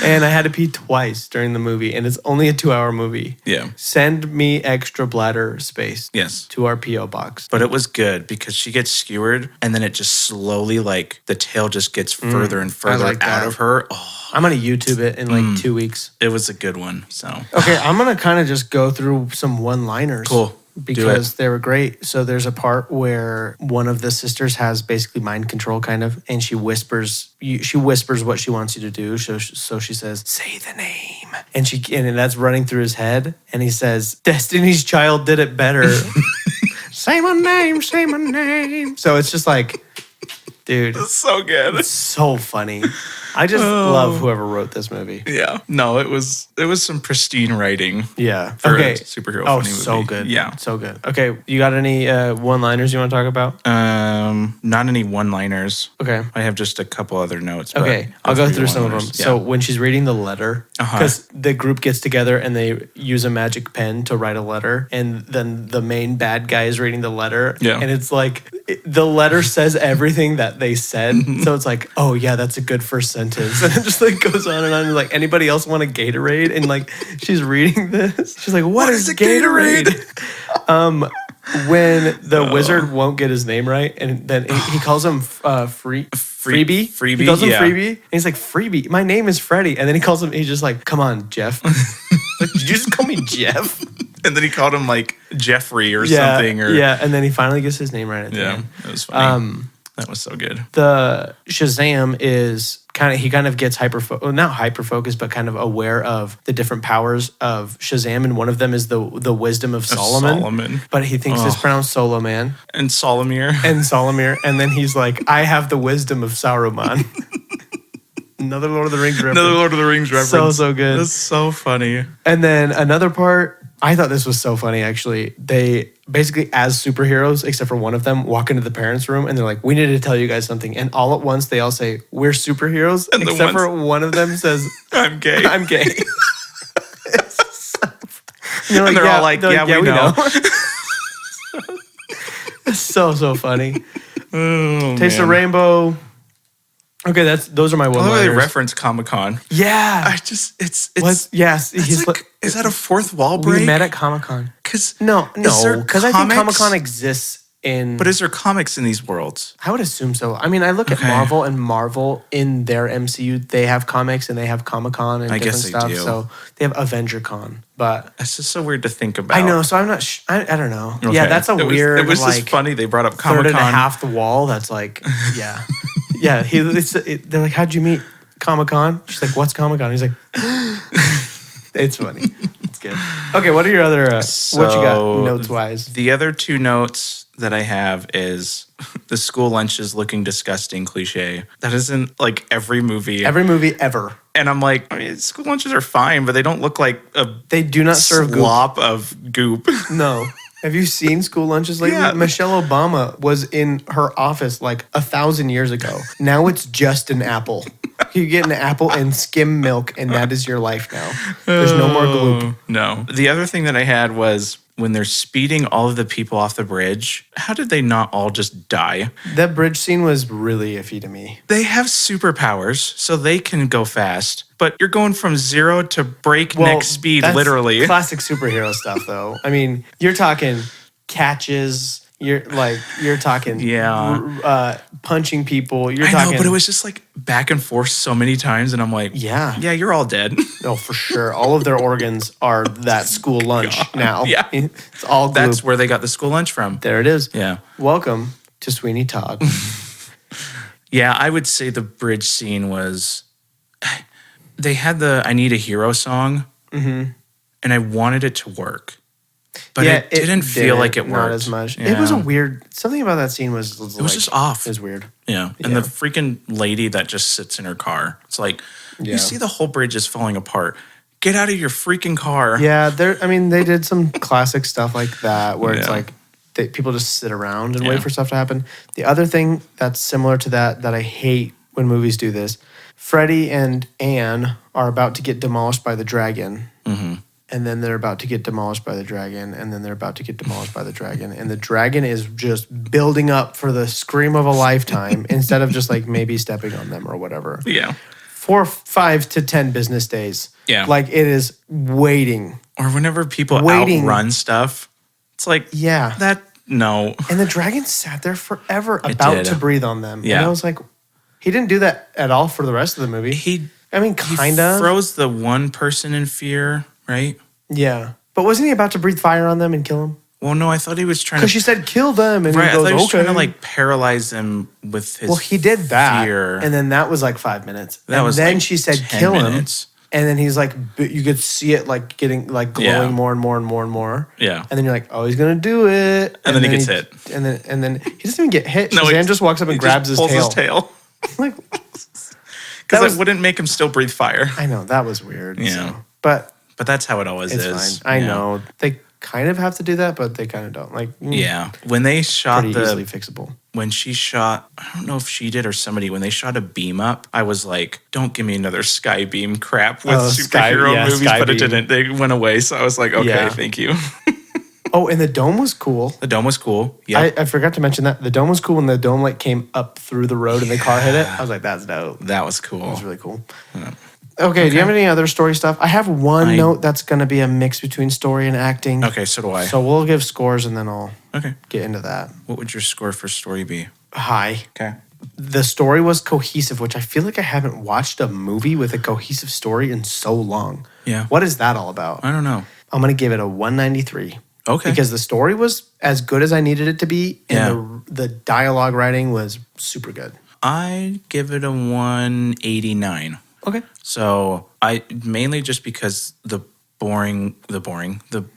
And I had to pee twice during the movie, and it's only a 2-hour movie. Yeah. Send me extra bladder space. Yes. To our P.O. box. But it was good because she gets skewered, and then it just slowly, like, the tail just gets further and further out of her. Oh. I'm going to YouTube it in like 2 weeks. It was a good one, so. Okay, I'm going to kind of just go through some one-liners. Cool. Because they were great. So there's a part where one of the sisters has basically mind control kind of, and she whispers what she wants you to do. So she says, say the name. And that's running through his head. And he says, Destiny's Child did it better. Say my name, say my name. So it's just like, dude. It's so good. It's so funny. I just love whoever wrote this movie. Yeah. No, it was some pristine writing. Yeah. For a superhero funny movie. So good. Yeah. So good. Okay. You got any one-liners you want to talk about? Not any one-liners. Okay. I have just a couple other notes. Okay. I'll go through some of them. Yeah. So when she's reading the letter, because the group gets together and they use a magic pen to write a letter, and then the main bad guy is reading the letter. Yeah. And it's like, the letter says everything that they said. So it's like, oh yeah, that's a good first sentence. And it just like goes on and on. Like, anybody else want a Gatorade? And like, she's reading this. She's like, what is a Gatorade? When the wizard won't get his name right, and then he calls him Freebie. He calls him Freebie. And he's like, Freebie, my name is Freddie. And then he calls him, he's just like, come on, Jeff. Like, did you just call me Jeff? And then he called him like Jeffrey or something. And then he finally gets his name right at the end. It was funny. That was so good. The Shazam is kind of gets not hyper focused, but kind of aware of the different powers of Shazam, and one of them is the wisdom of Solomon. But he thinks it's pronounced Soloman. And Solomir. And then he's like, I have the wisdom of Saruman. Another Lord of the Rings reference. So good. That's so funny. And then another part, I thought this was so funny, actually. They basically, as superheroes, except for one of them, walk into the parents' room and they're like, we need to tell you guys something. And all at once, they all say, we're superheroes. And except for one of them says, I'm gay. I'm gay. And they're all like, yeah, we know. It's so funny. Oh, Taste the Rainbow. Okay, those are my one-liners. They reference Comic-Con. Yeah. Yes. Is that a fourth wall break? We met at Comic-Con. Because no, because I think Comic-Con exists in... But is there comics in these worlds? I would assume so. I mean, I look at Marvel, and Marvel in their MCU, they have comics and they have Comic-Con and different stuff. So they have AvengerCon, but... That's just so weird to think about. I know, so I'm not... I don't know. Okay. Yeah, that's weird... It was just funny they brought up Comic-Con. Third and a half the wall, that's like... Yeah. Yeah, they're like, how'd you meet Comic-Con? She's like, what's Comic-Con? He's like... It's funny. It's good. Okay, what are your other... what you got notes-wise? The other two notes that I have is the school lunches looking disgusting cliche. That isn't like every movie. Every movie ever. And I'm like, I mean, school lunches are fine, but they don't look like They do not serve slop of goop. No. Have you seen school lunches lately? Yeah. Michelle Obama was in her office like 1,000 years ago. Now it's just an apple. You get an apple and skim milk, and that is your life now. There's no more gloop. No. The other thing that I had was when they're speeding all of the people off the bridge, how did they not all just die? That bridge scene was really iffy to me. They have superpowers, so they can go fast. But you're going from 0 to breakneck speed, that's literally. Classic superhero stuff, though. I mean, you're talking catches. You're talking punching people. I know, but it was just like back and forth so many times, and I'm like, yeah, you're all dead. No, for sure. All of their organs are that school lunch now. Yeah, it's all gloop. That's where they got the school lunch from. There it is. Yeah. Welcome to Sweeney Todd. Yeah, I would say the bridge scene was. They had the "I Need a Hero" song, and I wanted it to work. But it didn't feel like it worked. Not as much. Yeah. It was a weird... Something about that scene was... It was just off. It was weird. Yeah. And the freaking lady that just sits in her car. It's like, you see the whole bridge is falling apart. Get out of your freaking car. Yeah. They did some classic stuff like that where it's like people just sit around and wait for stuff to happen. The other thing that's similar to that I hate when movies do this, Freddie and Anne are about to get demolished by the dragon. Mm-hmm. And then they're about to get demolished by the dragon, and then they're about to get demolished by the dragon. And the dragon is just building up for the scream of a lifetime instead of just like maybe stepping on them or whatever. Yeah. 4, 5 to 10 business days. Yeah. Like it is waiting. Or whenever people outrun stuff, it's like, no. And the dragon sat there forever about to breathe on them. Yeah. And I was like, he didn't do that at all for the rest of the movie. He froze the one person in fear. Right? Yeah. But wasn't he about to breathe fire on them and kill them? Well, no, I thought he was trying to... Because she said, kill them. And right, he goes, I thought he was trying to, like, paralyze them with his Well, he did that. fear. And then that was, like, 5 minutes. Then like she said, kill minutes. Him. And then he's, like, you could see it, like, getting, like, glowing more and more and more and more. Yeah. And then you're like, oh, he's going to do it. And then he gets hit. And then he doesn't even get hit. No, Shazam just walks up and grabs his tail. Pulls his tail. Like... Because that wouldn't make him still breathe fire. I know. That was weird. Yeah. So. But that's how it always is. It's fine. I know. They kind of have to do that, but they kind of don't. Like, yeah. When they shot pretty easily fixable. When she shot, I don't know if she did or somebody, when they shot a beam up, I was like, don't give me another sky beam crap with superhero movies, but it didn't. They went away, so I was like, okay, thank you. Oh, and the dome was cool. The dome was cool. Yeah, I forgot to mention that. The dome was cool when the dome like came up through the road and the car hit it. I was like, that's dope. That was cool. That was really cool. Yeah. Okay, do you have any other story stuff? I have one note that's going to be a mix between story and acting. Okay, so do I. So we'll give scores and then I'll get into that. What would your score for story be? High. Okay. The story was cohesive, which I feel like I haven't watched a movie with a cohesive story in so long. Yeah. What is that all about? I don't know. I'm going to give it a 193. Okay. Because the story was as good as I needed it to be, and the dialogue writing was super good. I give it a 189. Okay. So I mainly just because the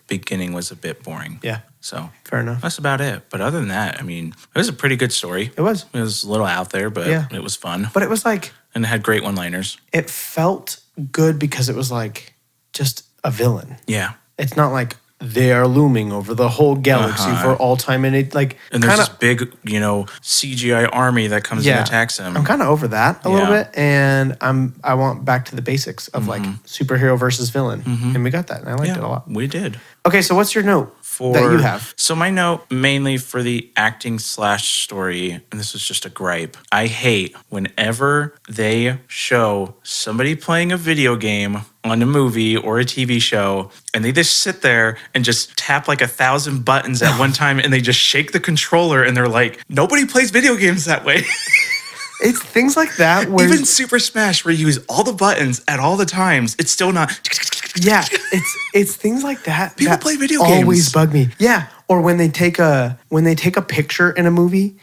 beginning was a bit boring. Yeah. So fair enough. That's about it. But other than that, I mean, it was a pretty good story. It was. It was a little out there, but it was fun. But it was like... And it had great one-liners. It felt good because it was like just a villain. Yeah. It's not like they are looming over the whole galaxy for all time. And it like... And there's this big, CGI army that comes and attacks them. I'm kind of over that a little bit. And I want back to the basics of like superhero versus villain. And we got that. And I liked it a lot. We did. Okay, so what's your note that you have? So my note mainly for the acting / story, and this is just a gripe. I hate whenever they show somebody playing a video game on a movie or a TV show, and they just sit there and just tap like 1,000 buttons at one time, and they just shake the controller, and they're like, nobody plays video games that way. It's things like that. Where even Super Smash, where you use all the buttons at all the times, it's still not. Yeah, it's things like that. People play video games. Always bug me. Yeah, or when they take a picture in a movie,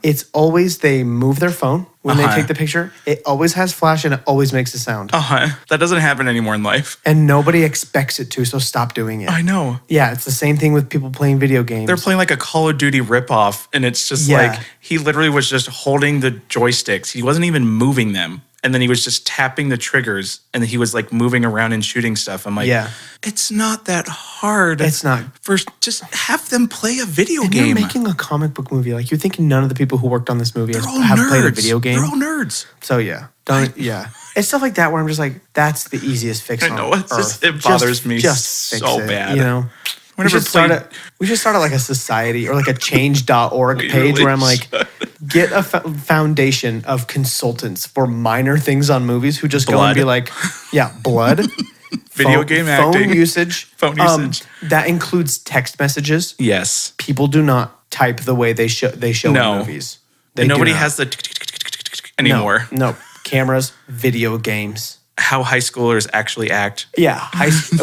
it's always they move their phone. When they take the picture, it always has flash and it always makes a sound. That doesn't happen anymore in life. And nobody expects it to, so stop doing it. I know. Yeah, it's the same thing with people playing video games. They're playing like a Call of Duty ripoff, and it's just like he literally was just holding the joysticks. He wasn't even moving them. And then he was just tapping the triggers, and he was like moving around and shooting stuff. I'm like, it's not that hard. It's not. First, just have them play a video game. You're making a comic book movie. Like, you're thinking none of the people who worked on this movie have played a video game? They're all nerds. So, it's stuff like that where I'm just like, that's the easiest fix on earth. It bothers me so bad. You know? We should start like a society or like a change.org page where I'm like, get a foundation of consultants for minor things on movies who just go and be like, blood, video game acting, phone usage. That includes text messages. Yes. People do not type the way they show in movies. Nobody has the anymore. No. Cameras, video games. How high schoolers actually act. Yeah,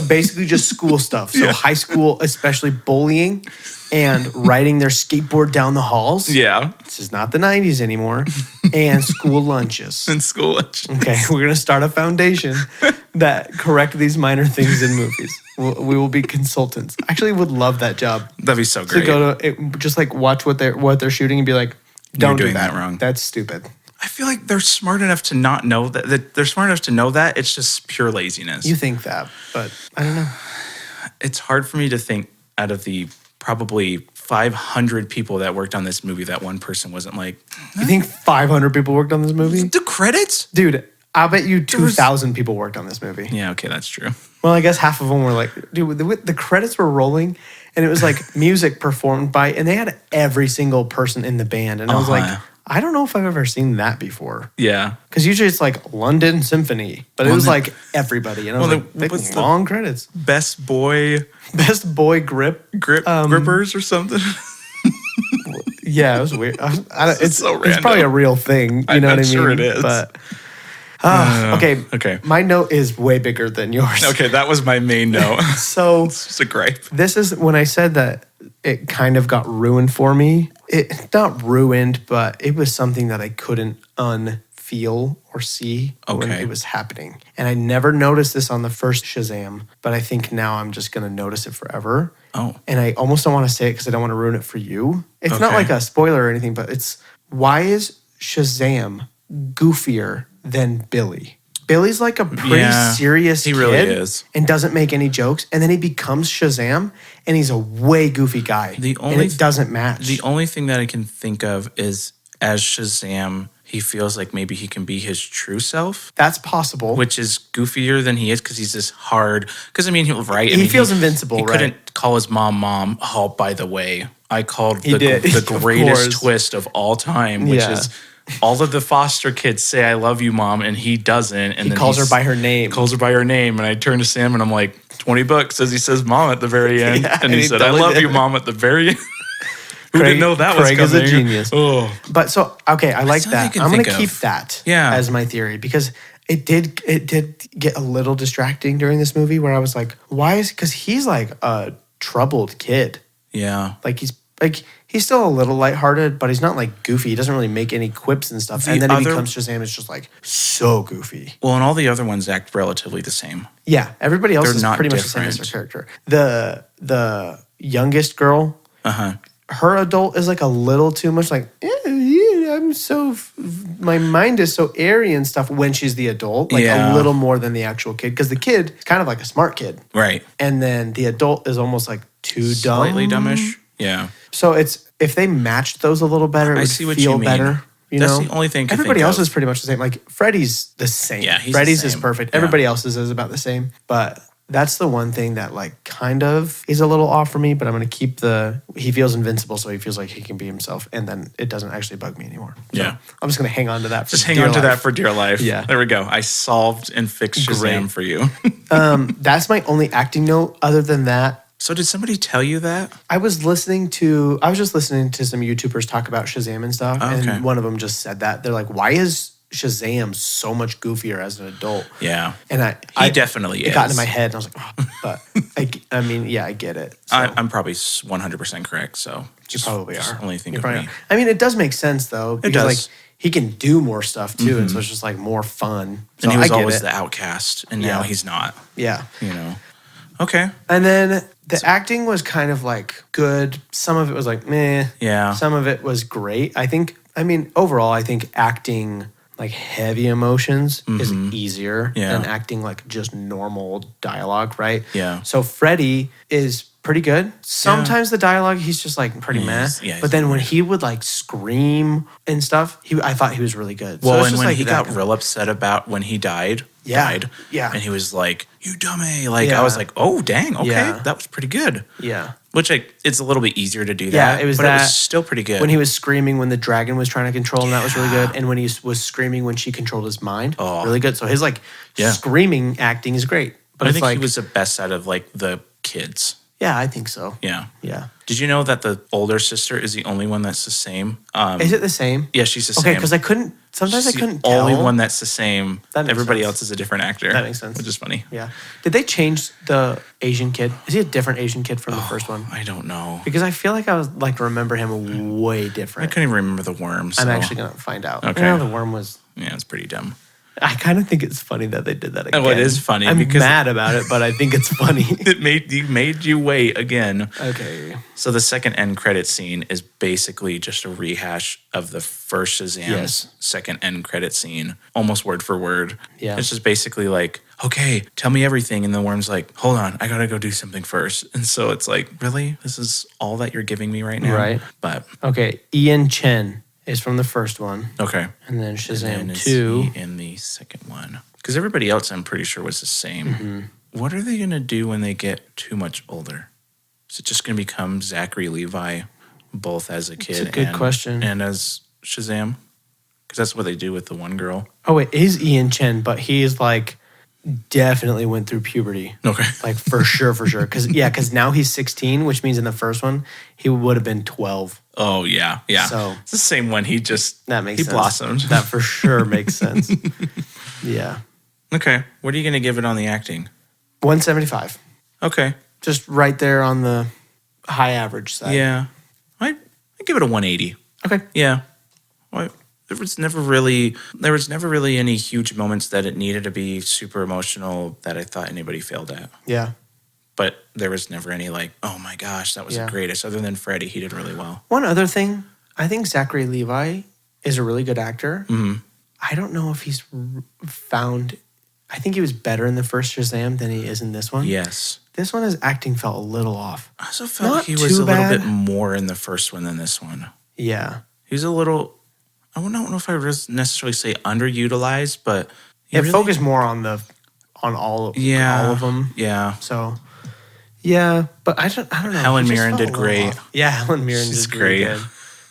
basically just school stuff. So high school, especially bullying and riding their skateboard down the halls. Yeah. This is not the 90s anymore. And school lunches. Okay, we're going to start a foundation that correct these minor things in movies. We will be consultants. Actually, would love that job. That'd be so great. To go to just like watch what they're shooting and be like, don't do that wrong. That's stupid. I feel like they're smart enough to not know that. They're smart enough to know that. It's just pure laziness. You think that, but I don't know. It's hard for me to think out of the probably 500 people that worked on this movie that one person wasn't like... You think 500 people worked on this movie? The credits? Dude, I'll bet you 2,000 people worked on this movie. Yeah, okay, that's true. Well, I guess half of them were like... Dude, the credits were rolling, and it was like music performed by... And they had every single person in the band, and I was like... I don't know if I've ever seen that before. Yeah. Because usually it's like London Symphony, but it was like everybody. And I was like, long credits. Best boy grippers or something. Yeah, it was weird. It's so random. It's probably a real thing. You know what I mean? Sure it is. But, okay. My note is way bigger than yours. Okay, that was my main note. So it's a gripe. This is when I said that it kind of got ruined for me. It not ruined, but it was something that I couldn't unfeel or see when it was happening. And I never noticed this on the first Shazam, but I think now I'm just going to notice it forever. Oh. And I almost don't want to say it because I don't want to ruin it for you. It's not like a spoiler or anything, but it's why is Shazam goofier than Billy? Billy's like a pretty serious kid. He really is. And doesn't make any jokes. And then he becomes Shazam, and he's a way goofy guy. And it doesn't match. The only thing that I can think of is as Shazam, he feels like maybe he can be his true self. That's possible. Which is goofier than he is because he's this hard. Because, I mean, he feels invincible, he couldn't call his mom. Oh, by the way, I called the greatest twist of all time, which is... all of the foster kids say, I love you, Mom, and he doesn't. And he calls her by her name. And I turn to Sam and I'm like, $20 as he says Mom at the very end. And he said, I love you, Mom, at the very end. Who didn't know that was coming? Craig is a genius. Oh. But so, okay, I like that. I'm going to keep that as my theory because it did get a little distracting during this movie where I was like, why is... Because he's like a troubled kid. Yeah. He's still a little lighthearted, but he's not like goofy. He doesn't really make any quips and stuff. And then he becomes Shazam. It's just like so goofy. Well, and all the other ones act relatively the same. Yeah, everybody else is pretty much the same as their character. The youngest girl, her adult is like a little too much like, my mind is so airy and stuff when she's the adult. Like a little more than the actual kid. Because the kid is kind of like a smart kid. Right. And then the adult is almost like too dumb. Slightly dumbish. Yeah. So if they matched those a little better, it would feel better. That's the only thing. Everybody else is pretty much the same. Like Freddy's the same. Yeah, he's Freddy's the same. is perfect. Everybody else's is about the same. But That's the one thing that like kind of is a little off for me, but I'm going to keep he feels invincible, so he feels like he can be himself, and then it doesn't actually bug me anymore. So yeah. I'm just going to hang on to that for Just hang on to that for dear life. Yeah. There we go. I solved and fixed Shazam for you. That's my only acting note. Other than that, so did somebody tell you that? I was just listening to some YouTubers talk about Shazam and stuff, and one of them just said that. They're like, why is Shazam so much goofier as an adult? Yeah. And he definitely is. It got into my head, and I was like, oh, but I mean, yeah, I get it. So. I'm probably 100% correct, so you probably are. Only think of me. I mean, it does make sense, though, because it does. like he can do more stuff, too, and so it's just like more fun. So and he was always the outcast, and now he's not. Yeah. Okay. And then the acting was kind of like good. Some of it was like meh. Yeah. Some of it was great. I mean, overall, I think acting like heavy emotions is easier than acting like just normal dialogue, right? Yeah. So Freddie is pretty good. Sometimes the dialogue, he's just like pretty meh. Yeah, but then when he would like scream and stuff, I thought he was really good. Well, so and when like he got real upset about when he died, and he was like, "You dummy!" Like I was like, "Oh, dang, okay, that was pretty good." Yeah. Which it's a little bit easier to do that. Yeah, it was but it was still pretty good. When he was screaming when the dragon was trying to control him, that was really good. And when he was screaming when she controlled his mind, really good. So his like screaming acting is great. But I think he was the best out of like the kids. Yeah, I think so. Yeah. Yeah. Did you know that the older sister is the only one that's the same? Is it the same? Yeah, she's the same. Okay, because I couldn't tell. The only one that's the same. Everybody else is a different actor. That makes sense. Which is funny. Yeah. Did they change the Asian kid? Is he a different Asian kid from the first one? I don't know. Because I feel like I was like remember him way different. I couldn't even remember the worm. So. I'm actually going to find out. Okay. The worm was... Yeah, it's pretty dumb. I kind of think it's funny that they did that again. Oh, it is funny. I'm mad about it, but I think it's funny. It made you wait again. Okay. So the second end credit scene is basically just a rehash of the first Shazam's second end credit scene, almost word for word. Yeah. It's just basically like, okay, tell me everything. And the worm's like, hold on, I got to go do something first. And so it's like, really? This is all that you're giving me right now? Right. But. Okay, Ian Chen is from the first one. Okay. And then Shazam and then 2. In the second one. Because everybody else, I'm pretty sure, was the same. Mm-hmm. What are they going to do when they get too much older? Is it just going to become Zachary Levi, both as a kid That's a good question. And as Shazam? Because that's what they do with the one girl. Oh, it is Ian Chen, but he is like definitely went through puberty. Okay. Like for sure. Because now he's 16, which means in the first one, he would have been 12. Oh, yeah. Yeah. So it's the same one. He blossomed. That for sure makes sense. Yeah. Okay. What are you going to give it on the acting? 175. Okay. Just right there on the high average side. Yeah. I give it a 180. Okay. Yeah. There was never really any huge moments that it needed to be super emotional that I thought anybody failed at. Yeah. But there was never any like, oh my gosh, that was the greatest. Other than Freddie, he did really well. One other thing, I think Zachary Levi is a really good actor. Mm-hmm. I don't know if he's found... I think he was better in the first Shazam than he is in this one. Yes. This one, his acting felt a little off. I also felt like he was a little bit more in the first one than this one. Yeah. He was a little... I don't know if I would necessarily say underutilized, but... It focused more on all of them. Yeah. So... Yeah, but I don't know. Helen Mirren did great. Off. Yeah, Helen Mirren did great.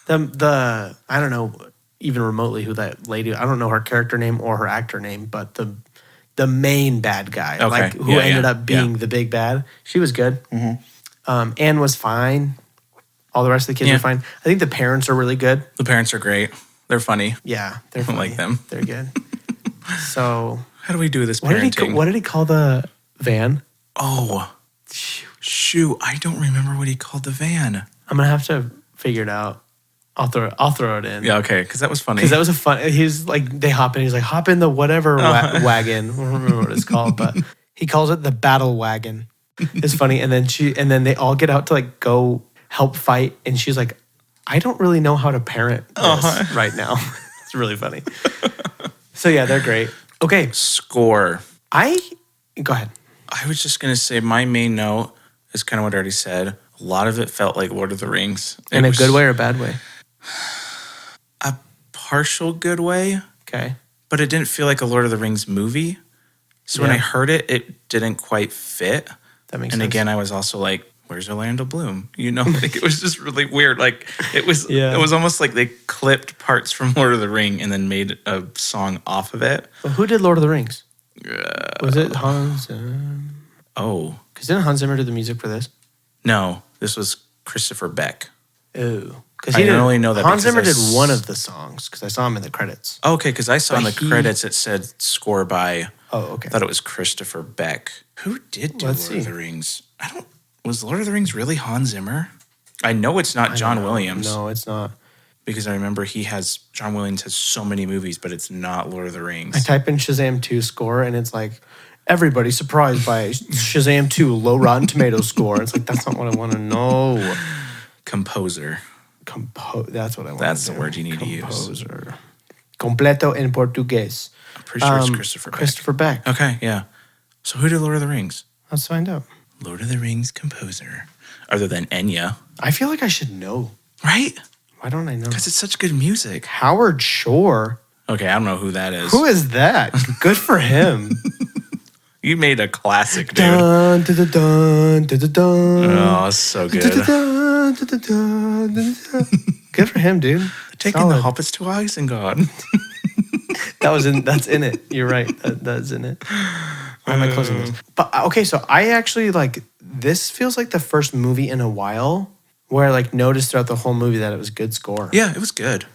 Good. The I don't know even remotely who that lady. I don't know her character name or her actor name, but the main bad guy, like who ended up being the big bad. She was good. Mm-hmm. Anne was fine. All the rest of the kids were fine. I think the parents are really good. The parents are great. They're funny. Yeah, they're funny. I like them. They're good. So how do we do this parenting? What did he call the van? Oh. Shoot, I don't remember what he called the van. I'm gonna have to figure it out. I'll throw it in. Yeah, okay, because that was funny. Because that was a fun. He's like they hop in. He's like hop in the whatever wagon. I don't remember what it's called, but he calls it the battle wagon. It's funny, and then they all get out to like go help fight, and she's like, I don't really know how to parent this right now. It's really funny. So yeah, they're great. Okay, score. Go ahead. I was just gonna say my main note is kind of what I already said. A lot of it felt like Lord of the Rings. In a good way or a bad way? A partial good way. Okay. But it didn't feel like a Lord of the Rings movie. So when I heard it, it didn't quite fit. That makes sense. And again, I was also like, where's Orlando Bloom? Like it was just really weird. Like it was almost like they clipped parts from Lord of the Ring and then made a song off of it. Well, who did Lord of the Rings? Was it Hans? Oh. Because didn't Hans Zimmer do the music for this? No, this was Christopher Beck. Oh. Because I only know that Hans Zimmer did one of the songs because I saw him in the credits. Oh, okay, because I saw in the credits it said score by. Oh, okay. I thought it was Christopher Beck. Who did do Lord of the Rings? Was Lord of the Rings really Hans Zimmer? I know it's not John Williams. No, it's not. Because I remember John Williams has so many movies, but it's not Lord of the Rings. I type in Shazam 2 score and it's like, everybody surprised by Shazam 2 low Rotten Tomatoes score. It's like, that's not what I want to know. Composer. That's what I want. That's the word you need to use. Composer. Completo en portugués. I'm pretty sure it's Christopher Beck. Christopher Beck. Okay, yeah. So who did Lord of the Rings? Let's find out. Lord of the Rings composer. Other than Enya. I feel like I should know. Right? Why don't I know? Because it's such good music. Howard Shore. Okay, I don't know who that is. Who is that? Good for him. You made a classic, dude. Dun, dun, dun, dun, dun, dun. Oh, so good. Dun, dun, dun, dun, dun, dun, dun. Good for him, dude. Taking the hobbits to Isengard. That's in it. You're right. That's in it. Why am I closing this? But okay, so I actually this feels like the first movie in a while where I noticed throughout the whole movie that it was good score. Yeah, it was good.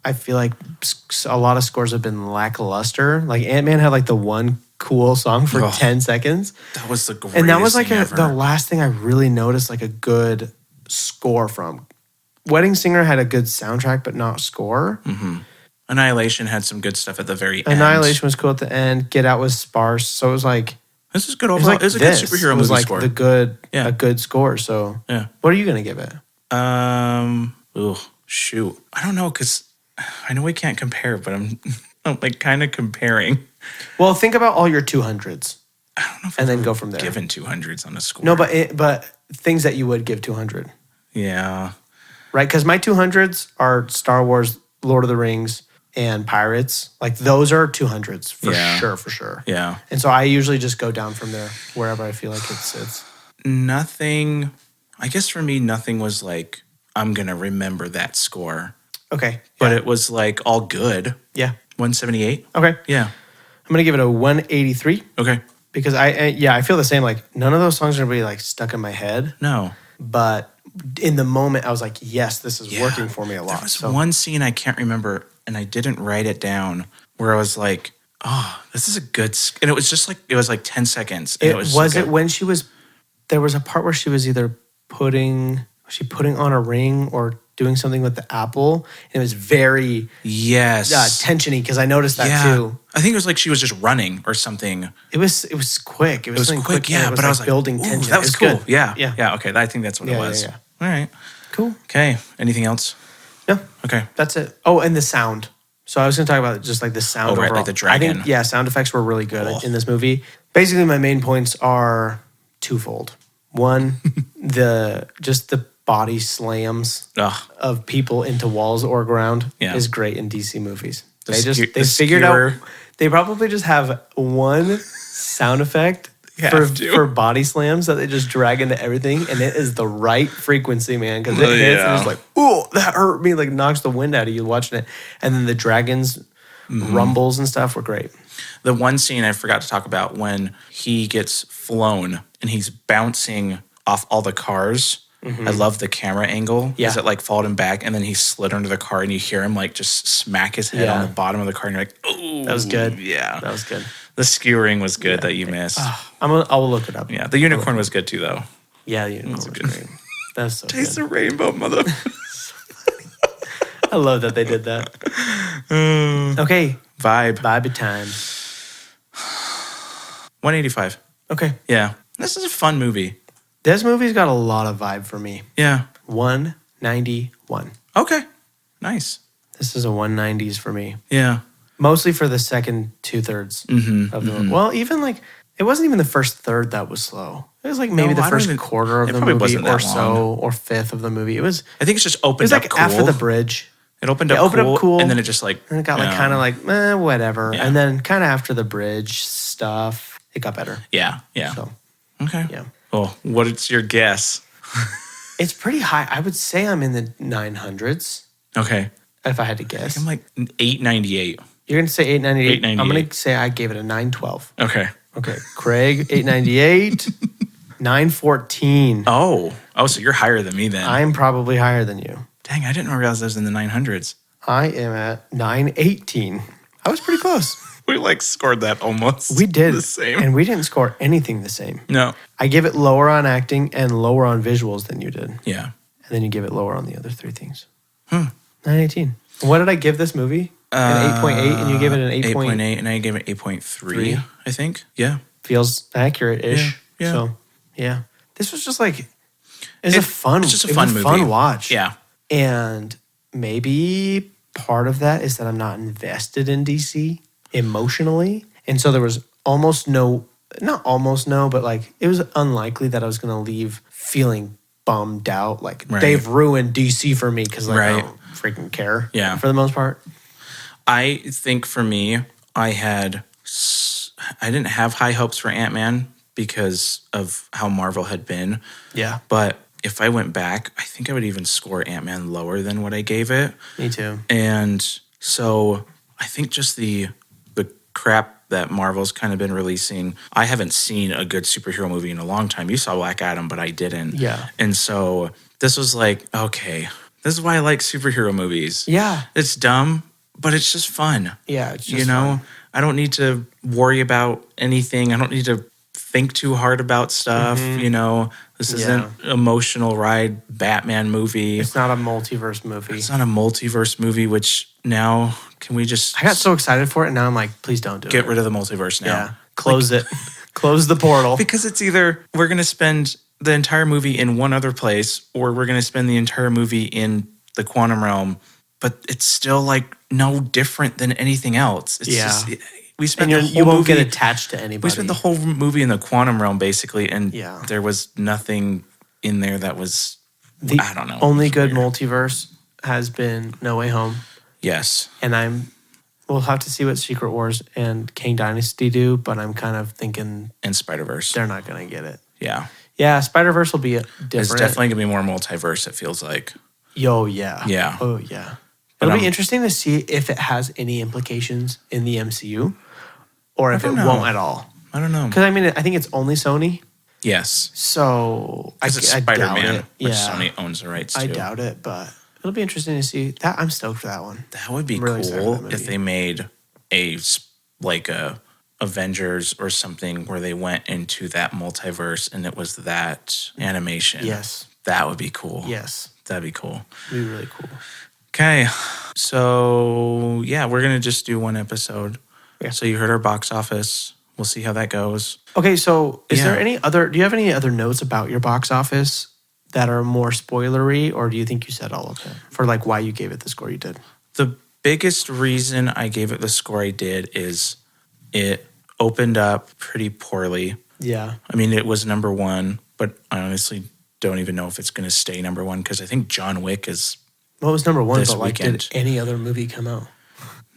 I feel like a lot of scores have been lackluster. Like Ant-Man had the one cool song for 10 seconds. That was the greatest And that was ever. the last thing I really noticed a good score from. Wedding Singer had a good soundtrack, but not score. Mm-hmm. Annihilation had some good stuff at the very end. Annihilation was cool at the end. Get Out was sparse. So it was this is good overall. It was a good superhero movie score. A good score. So what are you going to give it? Shoot. I don't know because I know we can't compare, but I'm kind of comparing. Well, think about all your 200s. I don't know if and then go from there. Given 200s on a score. No, but things that you would give 200. Yeah. Right? Because my 200s are Star Wars, Lord of the Rings, and Pirates. Those are 200s for sure. Yeah. And so I usually just go down from there wherever I feel like it's. Nothing. I guess for me, nothing was I'm going to remember that score. Okay. But it was all good. Yeah. 178. Okay. Yeah. I'm going to give it a 183. Okay. Because I feel the same. None of those songs are going to be stuck in my head. No. But in the moment, I was like, yes, this is working for me a lot. There was one scene I can't remember, and I didn't write it down, where I was like, oh, this is a good... And it was just it was 10 seconds. And it when she was... There was a part where she was either putting on a ring or doing something with the apple. And it was very tensiony because I noticed that too. I think it was she was just running or something. It was quick. It was quick. Yeah, but I was building tension. That was cool. Good. Yeah. Okay, I think that's what it was. Yeah. All right. Cool. Okay. Anything else? No. Okay. That's it. Oh, and the sound. So I was going to talk about just the sound overall. Right, the dragon. I think, sound effects were really good in this movie. Basically, my main points are twofold. One, the body slams of people into walls or ground is great in DC movies. They figured out. They probably just have one sound effect for body slams that they just drag into everything, and it is the right frequency, man. Because it hits and it's oh, that hurt me, knocks the wind out of you watching it. And then the dragons rumbles and stuff were great. The one scene I forgot to talk about when he gets flown and he's bouncing off all the cars. Mm-hmm. I love the camera angle. Yeah. As it followed him back and then he slid under the car and you hear him just smack his head on the bottom of the car and you're like, oh. That was good. Yeah. That was good. The skewering was good that you missed. I will look it up. Yeah. The unicorn was good too though. Yeah, the unicorn was great. That's so Taste good. the rainbow, mother. I love that they did that. Okay. Vibe time. 185. Okay. Yeah. This is a fun movie. This movie's got a lot of vibe for me. Yeah. 191. Okay. Nice. This is a 190s for me. Yeah. Mostly for the second 2/3 of the movie. Well, even it wasn't even the first third that was slow. It was maybe the first quarter of the movie or so, or fifth of the movie. It was. I think it's just opened up cool. After the bridge. It opened up cool, and then it just and it got kind of whatever. Yeah. And then kind of after the bridge, stuff. It got better. Yeah. So, okay. Yeah. Well, what's your guess? It's pretty high. I would say I'm in the 900s. Okay. If I had to guess. I'm like 898. You're going to say 898? 898. I'm going to say I gave it a 912. Okay. Craig, 898. 914. Oh, so you're higher than me then. I'm probably higher than you. Dang, I didn't realize I was in the 900s. I am at 918. I was pretty close. We scored that almost. We did. The same. And we didn't score anything the same. No. I give it lower on acting and lower on visuals than you did. Yeah. And then you give it lower on the other three things. 918. What did I give this movie? An 8.8, and you gave it an 8.8. 8.8, and I gave it 8.3, I think. Yeah. Feels accurate-ish. Yeah. So, yeah. This was just it's a fun movie. Fun watch. Yeah. And maybe part of that is that I'm not invested in DC emotionally. And so there was not almost no, but it was unlikely that I was going to leave feeling bummed out. They've ruined DC for me because I don't freaking care for the most part. I think for me, I didn't have high hopes for Ant-Man because of how Marvel had been. Yeah. But if I went back, I think I would even score Ant-Man lower than what I gave it. Me too. And so I think just the crap that Marvel's kind of been releasing, I haven't seen a good superhero movie in a long time. You saw Black Adam, but I didn't. Yeah. And so this was okay, this is why I like superhero movies. Yeah. It's dumb, but it's just fun. Yeah, it's just fun. I don't need to worry about anything. I don't need to think too hard about stuff. This isn't an emotional ride Batman movie. It's not a multiverse movie. It's not a multiverse movie, which now can we just... I got so excited for it, and now I'm like, please don't do it. Get rid of the multiverse now. Yeah, close it. Close the portal. Because it's either we're going to spend the entire movie in one other place, or we're going to spend the entire movie in the quantum realm, but it's still no different than anything else. It's just... We spent you won't get attached to anybody. We spent the whole movie in the quantum realm, basically, and there was nothing in there that was, I don't know. Only good multiverse has been No Way Home. Yes. And we'll have to see what Secret Wars and Kang Dynasty do, but I'm kind of thinking... And Spider-Verse. They're not going to get it. Yeah. Yeah, Spider-Verse will be different. It's definitely going to be more multiverse, it feels like. Yo, yeah. Yeah. Oh, yeah. It'll be interesting to see if it has any implications in the MCU or if it won't at all. I don't know. Because, I think it's only Sony. Yes. So, I doubt it. Which Sony owns the rights to. I doubt it, but it'll be interesting to see. I'm stoked for that one. That would be cool if they made a Avengers or something where they went into that multiverse and it was that animation. Yes. That would be cool. Yes. That'd be cool. It'd be really cool. Okay. So, yeah, we're going to just do one episode. Yeah. So you heard our box office. We'll see how that goes. Okay, so do you have any other notes about your box office that are more spoilery, or do you think you said all of it for why you gave it the score you did? The biggest reason I gave it the score I did is it opened up pretty poorly. Yeah. It was number one, but I honestly don't even know if it's going to stay number one because I think John Wick is... What was number one, but weekend. Did any other movie come out?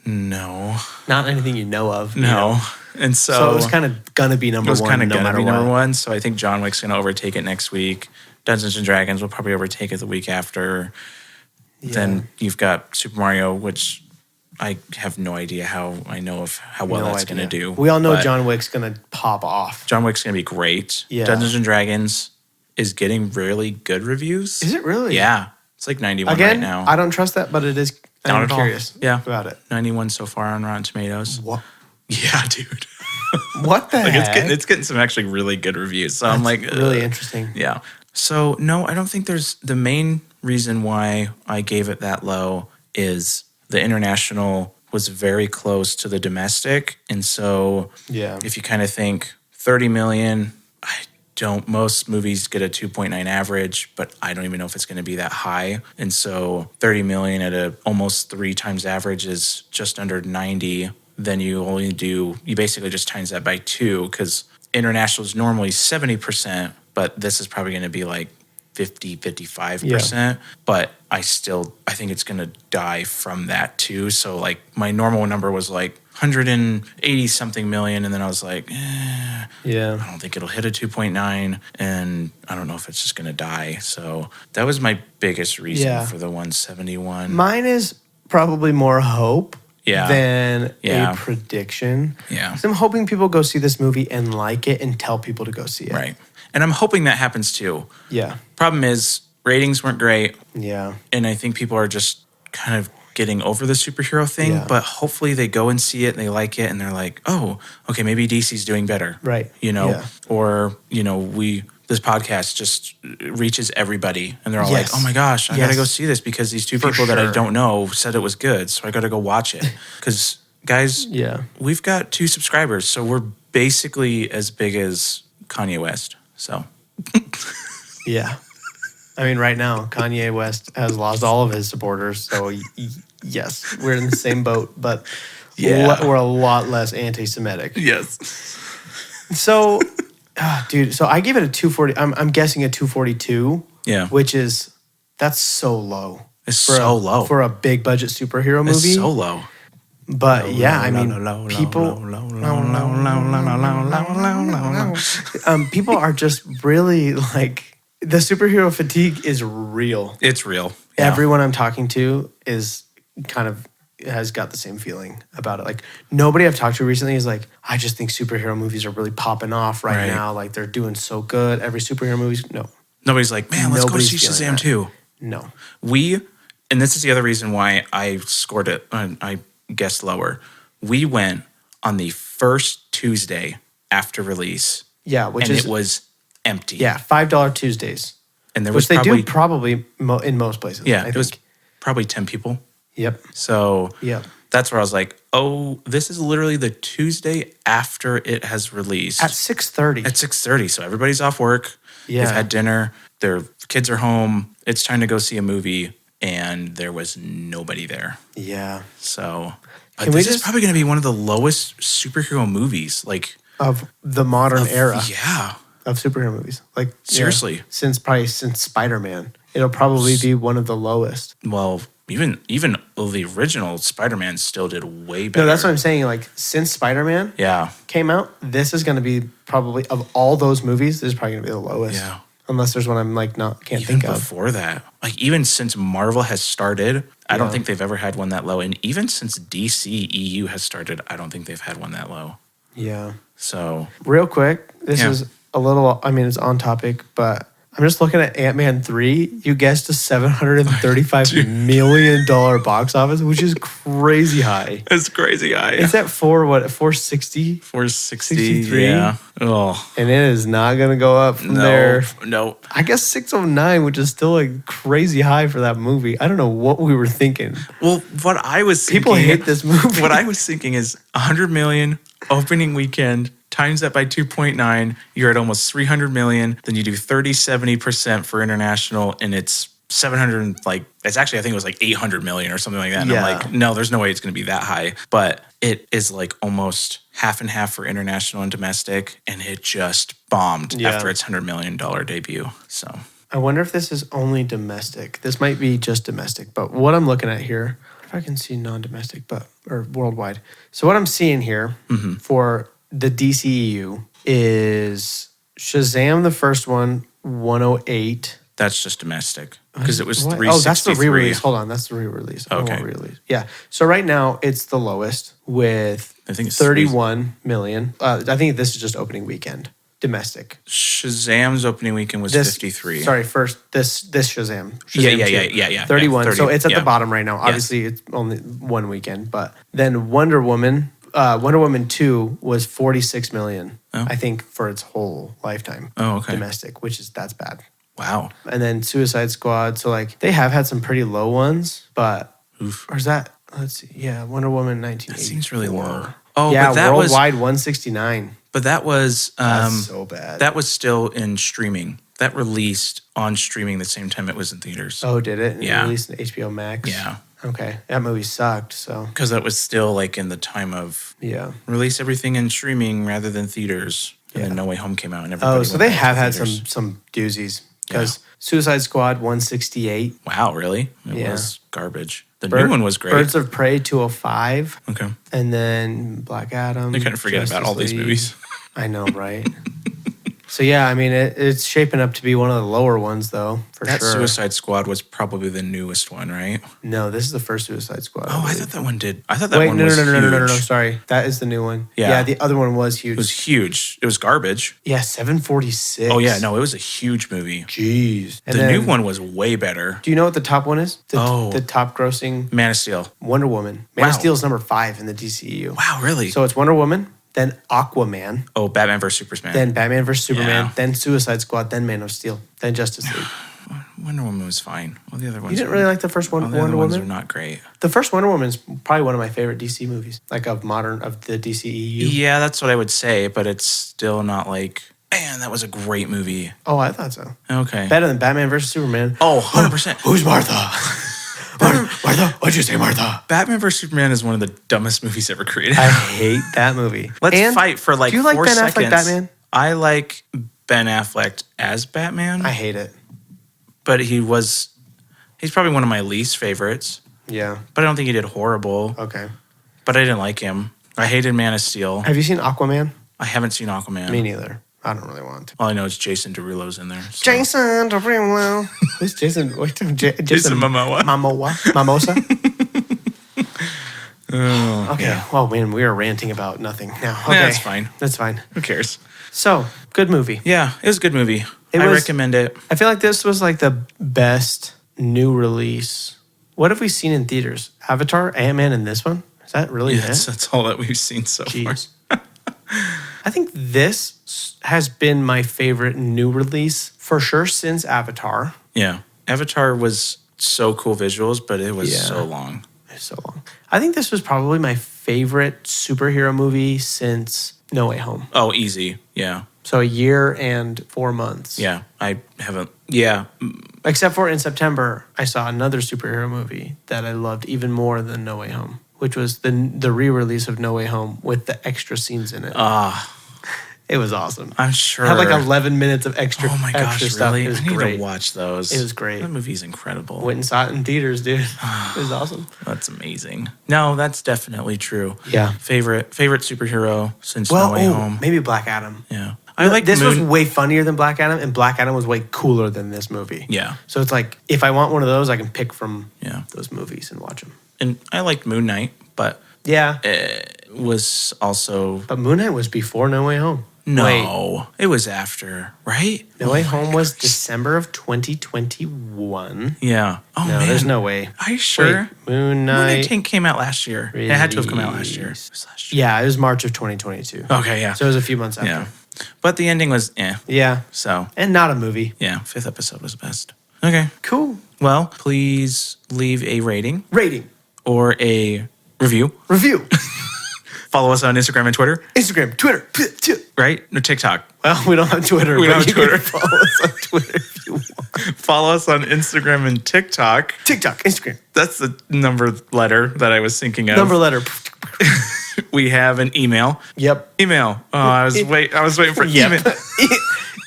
No. Not anything you know of. No. And so it was kind of going to be number one. It was kind of going to be number one. So I think John Wick's going to overtake it next week. Dungeons & Dragons will probably overtake it the week after. Yeah. Then you've got Super Mario, which I have no idea how well that's going to do. We all know John Wick's going to pop off. John Wick's going to be great. Yeah. Dungeons & Dragons is getting really good reviews. Is it really? Yeah. It's 91 Again, right now. I don't trust that, but it is. I'm curious about it. 91 so far on Rotten Tomatoes. What? Yeah, dude. What the heck? It's getting some actually really good reviews. So I'm really interesting. Yeah. So no, I don't think there's the main reason why I gave it that low is the international was very close to the domestic. And so if you kind of think 30 million, most movies get a 2.9 average, but I don't even know if it's going to be that high. And so 30 million at a almost 3 times average is just under 90. Then you basically just times that by 2 because international is normally 70%, but this is probably going to be 55%. But I think it's going to die from that too. So like my normal number was like 180 something million. And then I was like, I don't think it'll hit a 2.9. And I don't know if it's just going to die. So that was my biggest reason for the 171. Mine is probably more hope than a prediction. Yeah. Because I'm hoping people go see this movie and like it and tell people to go see it. Right. And I'm hoping that happens too. Yeah. Problem is, ratings weren't great. Yeah. And I think people are just kind of getting over the superhero thing. But hopefully they go and see it and they like it and they're like, oh, okay, maybe DC's doing better. Right. Or, this podcast just reaches everybody and they're all like, oh my gosh, I got to go see this because these two people that I don't know said it was good. So I got to go watch it. Because, guys, we've got 2 subscribers. So we're basically as big as Kanye West. So. Yeah. I mean, right now, Kanye West has lost all of his supporters. So, yes, we're in the same boat. But we're a lot less anti-Semitic. Yes. So... dude, so I gave it a 240. I'm guessing a 242. Yeah. That's so low. It's so low. For a big budget superhero movie. It's so low. But people are just really like, the superhero fatigue is real. It's real. Yeah. Everyone I'm talking to is kind of has got the same feeling about it. Like nobody I've talked to recently is like, I just think superhero movies are really popping off right now. Like they're doing so good. Every superhero movie's Nobody's like, man, let's go see Shazam too. No. And this is the other reason why I scored it. I guessed lower. We went on the first Tuesday after release. Yeah, it was empty. Yeah, $5 Tuesdays. And there was they do probably in most places. Yeah, it was probably 10 people. Yep. So that's where I was like, oh, this is literally the Tuesday after it has released. At 6:30. At 6:30. So everybody's off work. Yeah. They've had dinner. Their kids are home. It's time to go see a movie. And there was nobody there. Yeah. So this is probably going to be one of the lowest superhero movies. Like of the modern era. Yeah. Of superhero movies. Like seriously. Since Spider-Man. It'll probably be one of the lowest. Well, even the original Spider-Man still did way better. No, that's what I'm saying. Like, since Spider-Man came out, this is going to be probably, of all those movies, this is probably going to be the lowest. Yeah. Unless there's one I'm like can't think of. Before that. Like, even since Marvel has started, I don't think they've ever had one that low. And even since DC EU has started, I don't think they've had one that low. Yeah. So. Real quick, this is a little, it's on topic, but I'm just looking at Ant-Man 3. You guessed a $735 million box office, which is crazy high. It's crazy high. It's at 460? 463. Yeah. Oh. And it is not going to go up from there. No. I guess 609, which is still a crazy high for that movie. I don't know what we were thinking. Well, what I was thinking. People hate this movie. What I was thinking is 100 million opening weekend. Times that by 2.9, you're at almost 300 million. Then you do 70% for international, and it's 700. It's actually, I think it was like 800 million or something like that. And I'm like, no, there's no way it's going to be that high. But it is like almost half and half for international and domestic, and it just bombed after its $100 million debut. So I wonder if this is only domestic. This might be just domestic, but what I'm looking at here, if I can see non-domestic, or worldwide. So what I'm seeing here for the DCEU is Shazam, the first one, 108. That's just domestic because it was 363. Oh, that's the re-release. Hold on, that's the re-release. Okay. Re-release. Yeah. So right now it's the lowest with I think it's 31 million. I think this is just opening weekend domestic. Shazam's opening weekend was 53. Sorry, first this Shazam. Yeah. 31. 30, so it's at the bottom right now. Obviously, it's only one weekend, but then Wonder Woman 2 was 46 million, I think, for its whole lifetime. Oh, okay. Domestic, that's bad. Wow. And then Suicide Squad. So, they have had some pretty low ones, but... Oof. Or is that... Let's see. Yeah, Wonder Woman 1984. That seems really low. Oh, yeah, but that worldwide 169. But that was... That's so bad. That was still in streaming. That released on streaming the same time it was in theaters. Oh, did it? Yeah. It released in HBO Max? Yeah. Okay. That movie sucked, so... Because that was still, in the time of... Yeah. Release everything in streaming rather than theaters. And then No Way Home came out and everybody... Oh, so they have had some doozies. because Suicide Squad 168. Wow, really? It was garbage. The new one was great. Birds of Prey 205. Okay. And then Black Adam. I couldn't forget about all these movies. I know, right? So, yeah, I mean, it's shaping up to be one of the lower ones, though, for sure. That Suicide Squad was probably the newest one, right? No, this is the first Suicide Squad. Oh, I thought that one did. I thought that one was huge. No, sorry. That is the new one. Yeah, the other one was huge. It was huge. It was garbage. Yeah, 746. Oh, yeah, no, it was a huge movie. Jeez. And the new one was way better. Do you know what the top one is? The top grossing? Man of Steel. Wonder Woman. Man of Steel is number 5 in the DCEU. Wow, really? So it's Wonder Woman, then Aquaman. Oh, Batman vs. Superman. Then Batman vs. Superman, then Suicide Squad, then Man of Steel, then Justice League. Wonder Woman was fine. All the other ones. You didn't really like the first one, Wonder Woman? Ones are not great. The first Wonder Woman is probably one of my favorite DC movies, like of the DCEU. Yeah, that's what I would say, but it's still not like, man, that was a great movie. Oh, I thought so. Okay. Better than Batman vs. Superman. Oh, 100%. Who's Martha? Martha, what'd you say, Martha? Batman vs. Superman is one of the dumbest movies ever created. I hate that movie. Let's fight for like 4 seconds. Do you like Ben Affleck Batman? I like Ben Affleck as Batman. I hate it. But he's probably one of my least favorites. Yeah. But I don't think he did horrible. Okay. But I didn't like him. I hated Man of Steel. Have you seen Aquaman? I haven't seen Aquaman. Me neither. I don't really want to. All I know is Jason Derulo's in there. So. Jason Derulo. Who's Jason? Jason Momoa. Mimosa? Oh, okay. Yeah. Well, man, we are ranting about nothing now. Okay. That's fine. That's fine. Who cares? So, good movie. Yeah, it was a good movie. I recommend it. I feel like this was like the best new release. What have we seen in theaters? Avatar, Ant-Man, and this one? Is that really it? That's all that we've seen so far. I think this has been my favorite new release for sure since Avatar. Yeah. Avatar was so cool visuals, but it was so long. It's so long. I think this was probably my favorite superhero movie since No Way Home. Oh, easy. Yeah. So a year and 4 months. Yeah. I haven't. Yeah. Except for in September, I saw another superhero movie that I loved even more than No Way Home, which was the re-release of No Way Home with the extra scenes in it. It was awesome. I'm sure. It had like 11 minutes of extra Oh my gosh, stuff. really? It was I need great. to watch those. It was great. That movie's incredible. Went and saw it in theaters, dude. It was awesome. That's amazing. No, that's definitely true. Yeah. Favorite superhero since No Way Home. Maybe Black Adam. Yeah. I like this was way funnier than Black Adam, and Black Adam was way cooler than this movie. Yeah. So it's like, if I want one of those, I can pick from those movies and watch them. And I liked Moon Knight, but it was also... But Moon Knight was before No Way Home. No, it was after, right? No Way Home was December of 2021. Yeah. Oh, no, man. There's no way. Are you sure? Wait, Moon Knight came out last year. It had to have come out last year. It was last year. Yeah, it was March of 2022. Okay, yeah. So it was a few months after. Yeah. But the ending was Yeah. So. And not a movie. Yeah, 5th episode was the best. Okay. Cool. Well, please leave a rating. Or a review. Follow us on Instagram and Twitter. Twitter. Right? No, TikTok. Well, we don't have Twitter. We don't have Twitter. Follow us on Twitter if you want. Follow us on Instagram and TikTok. Instagram. That's the number letter that I was thinking of. Number letter. We have an email. Yep. Email. Oh, I was waiting for email.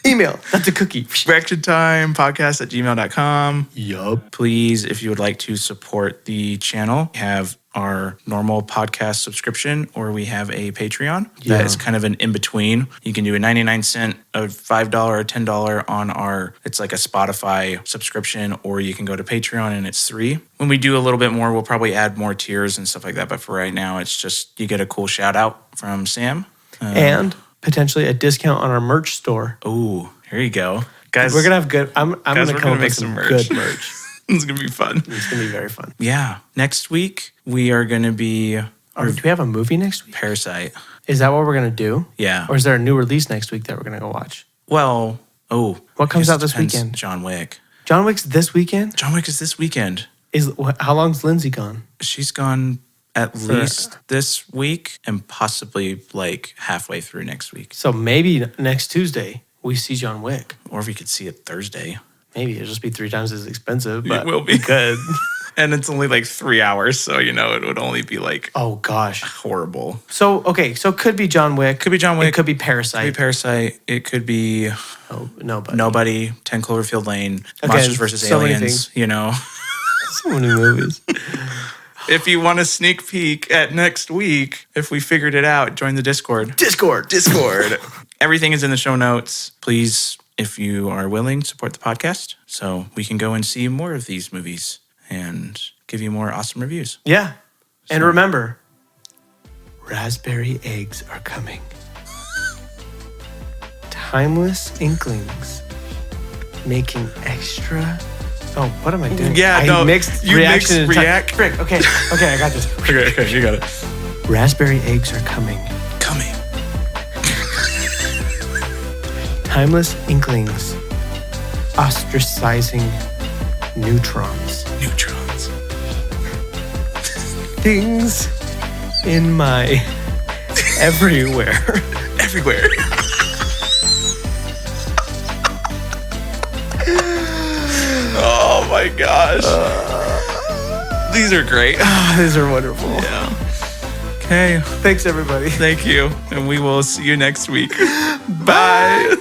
Email. That's a cookie. reactiontimepodcast@gmail.com. Yup. Please, if you would like to support the channel, have our normal podcast subscription, or we have a Patreon. That is kind of an in-between. You can do a 99-cent, a $5, or $10 on our, it's like a Spotify subscription, or you can go to Patreon and it's $3. When we do a little bit more, we'll probably add more tiers and stuff like that. But for right now, it's just, you get a cool shout out from Sam. And potentially a discount on our merch store. Oh, here you go. Guys, we're going to have good, I'm going to come up with some good merch. It's going to be fun. It's going to be very fun. Yeah. Next week, we are going to be... do we have a movie next week? Parasite. Is that what we're going to do? Yeah. Or is there a new release next week that we're going to go watch? Well, what comes out this weekend? John Wick. John Wick's this weekend? John Wick is this weekend. How long's Lindsay gone? She's gone at least this week and possibly like halfway through next week. So maybe next Tuesday we see John Wick. Or if we could see it Thursday. Maybe it'll just be 3 times as expensive, but it will be good. And it's only like 3 hours, so it would only be like oh gosh, horrible. So it could be John Wick. Could be John Wick. It could be Parasite. It could be Nobody. 10 Cloverfield Lane. Again, Monsters vs. Aliens. So many movies. If you want a sneak peek at next week, if we figured it out, join the Discord. Discord. Everything is in the show notes. Please, if you are willing, support the podcast so we can go and see more of these movies and give you more awesome reviews. Yeah. So. And remember, raspberry eggs are coming. Timeless inklings making extra... Oh, what am I doing? Yeah, I mixed reaction and react. Frick, okay, I got this. Okay, you got it. Raspberry eggs are coming. Timeless inklings ostracizing neutrons. Things in my everywhere. Oh my gosh. These are great. These are wonderful. Yeah. Okay. Thanks, everybody. Thank you. And we will see you next week. Bye.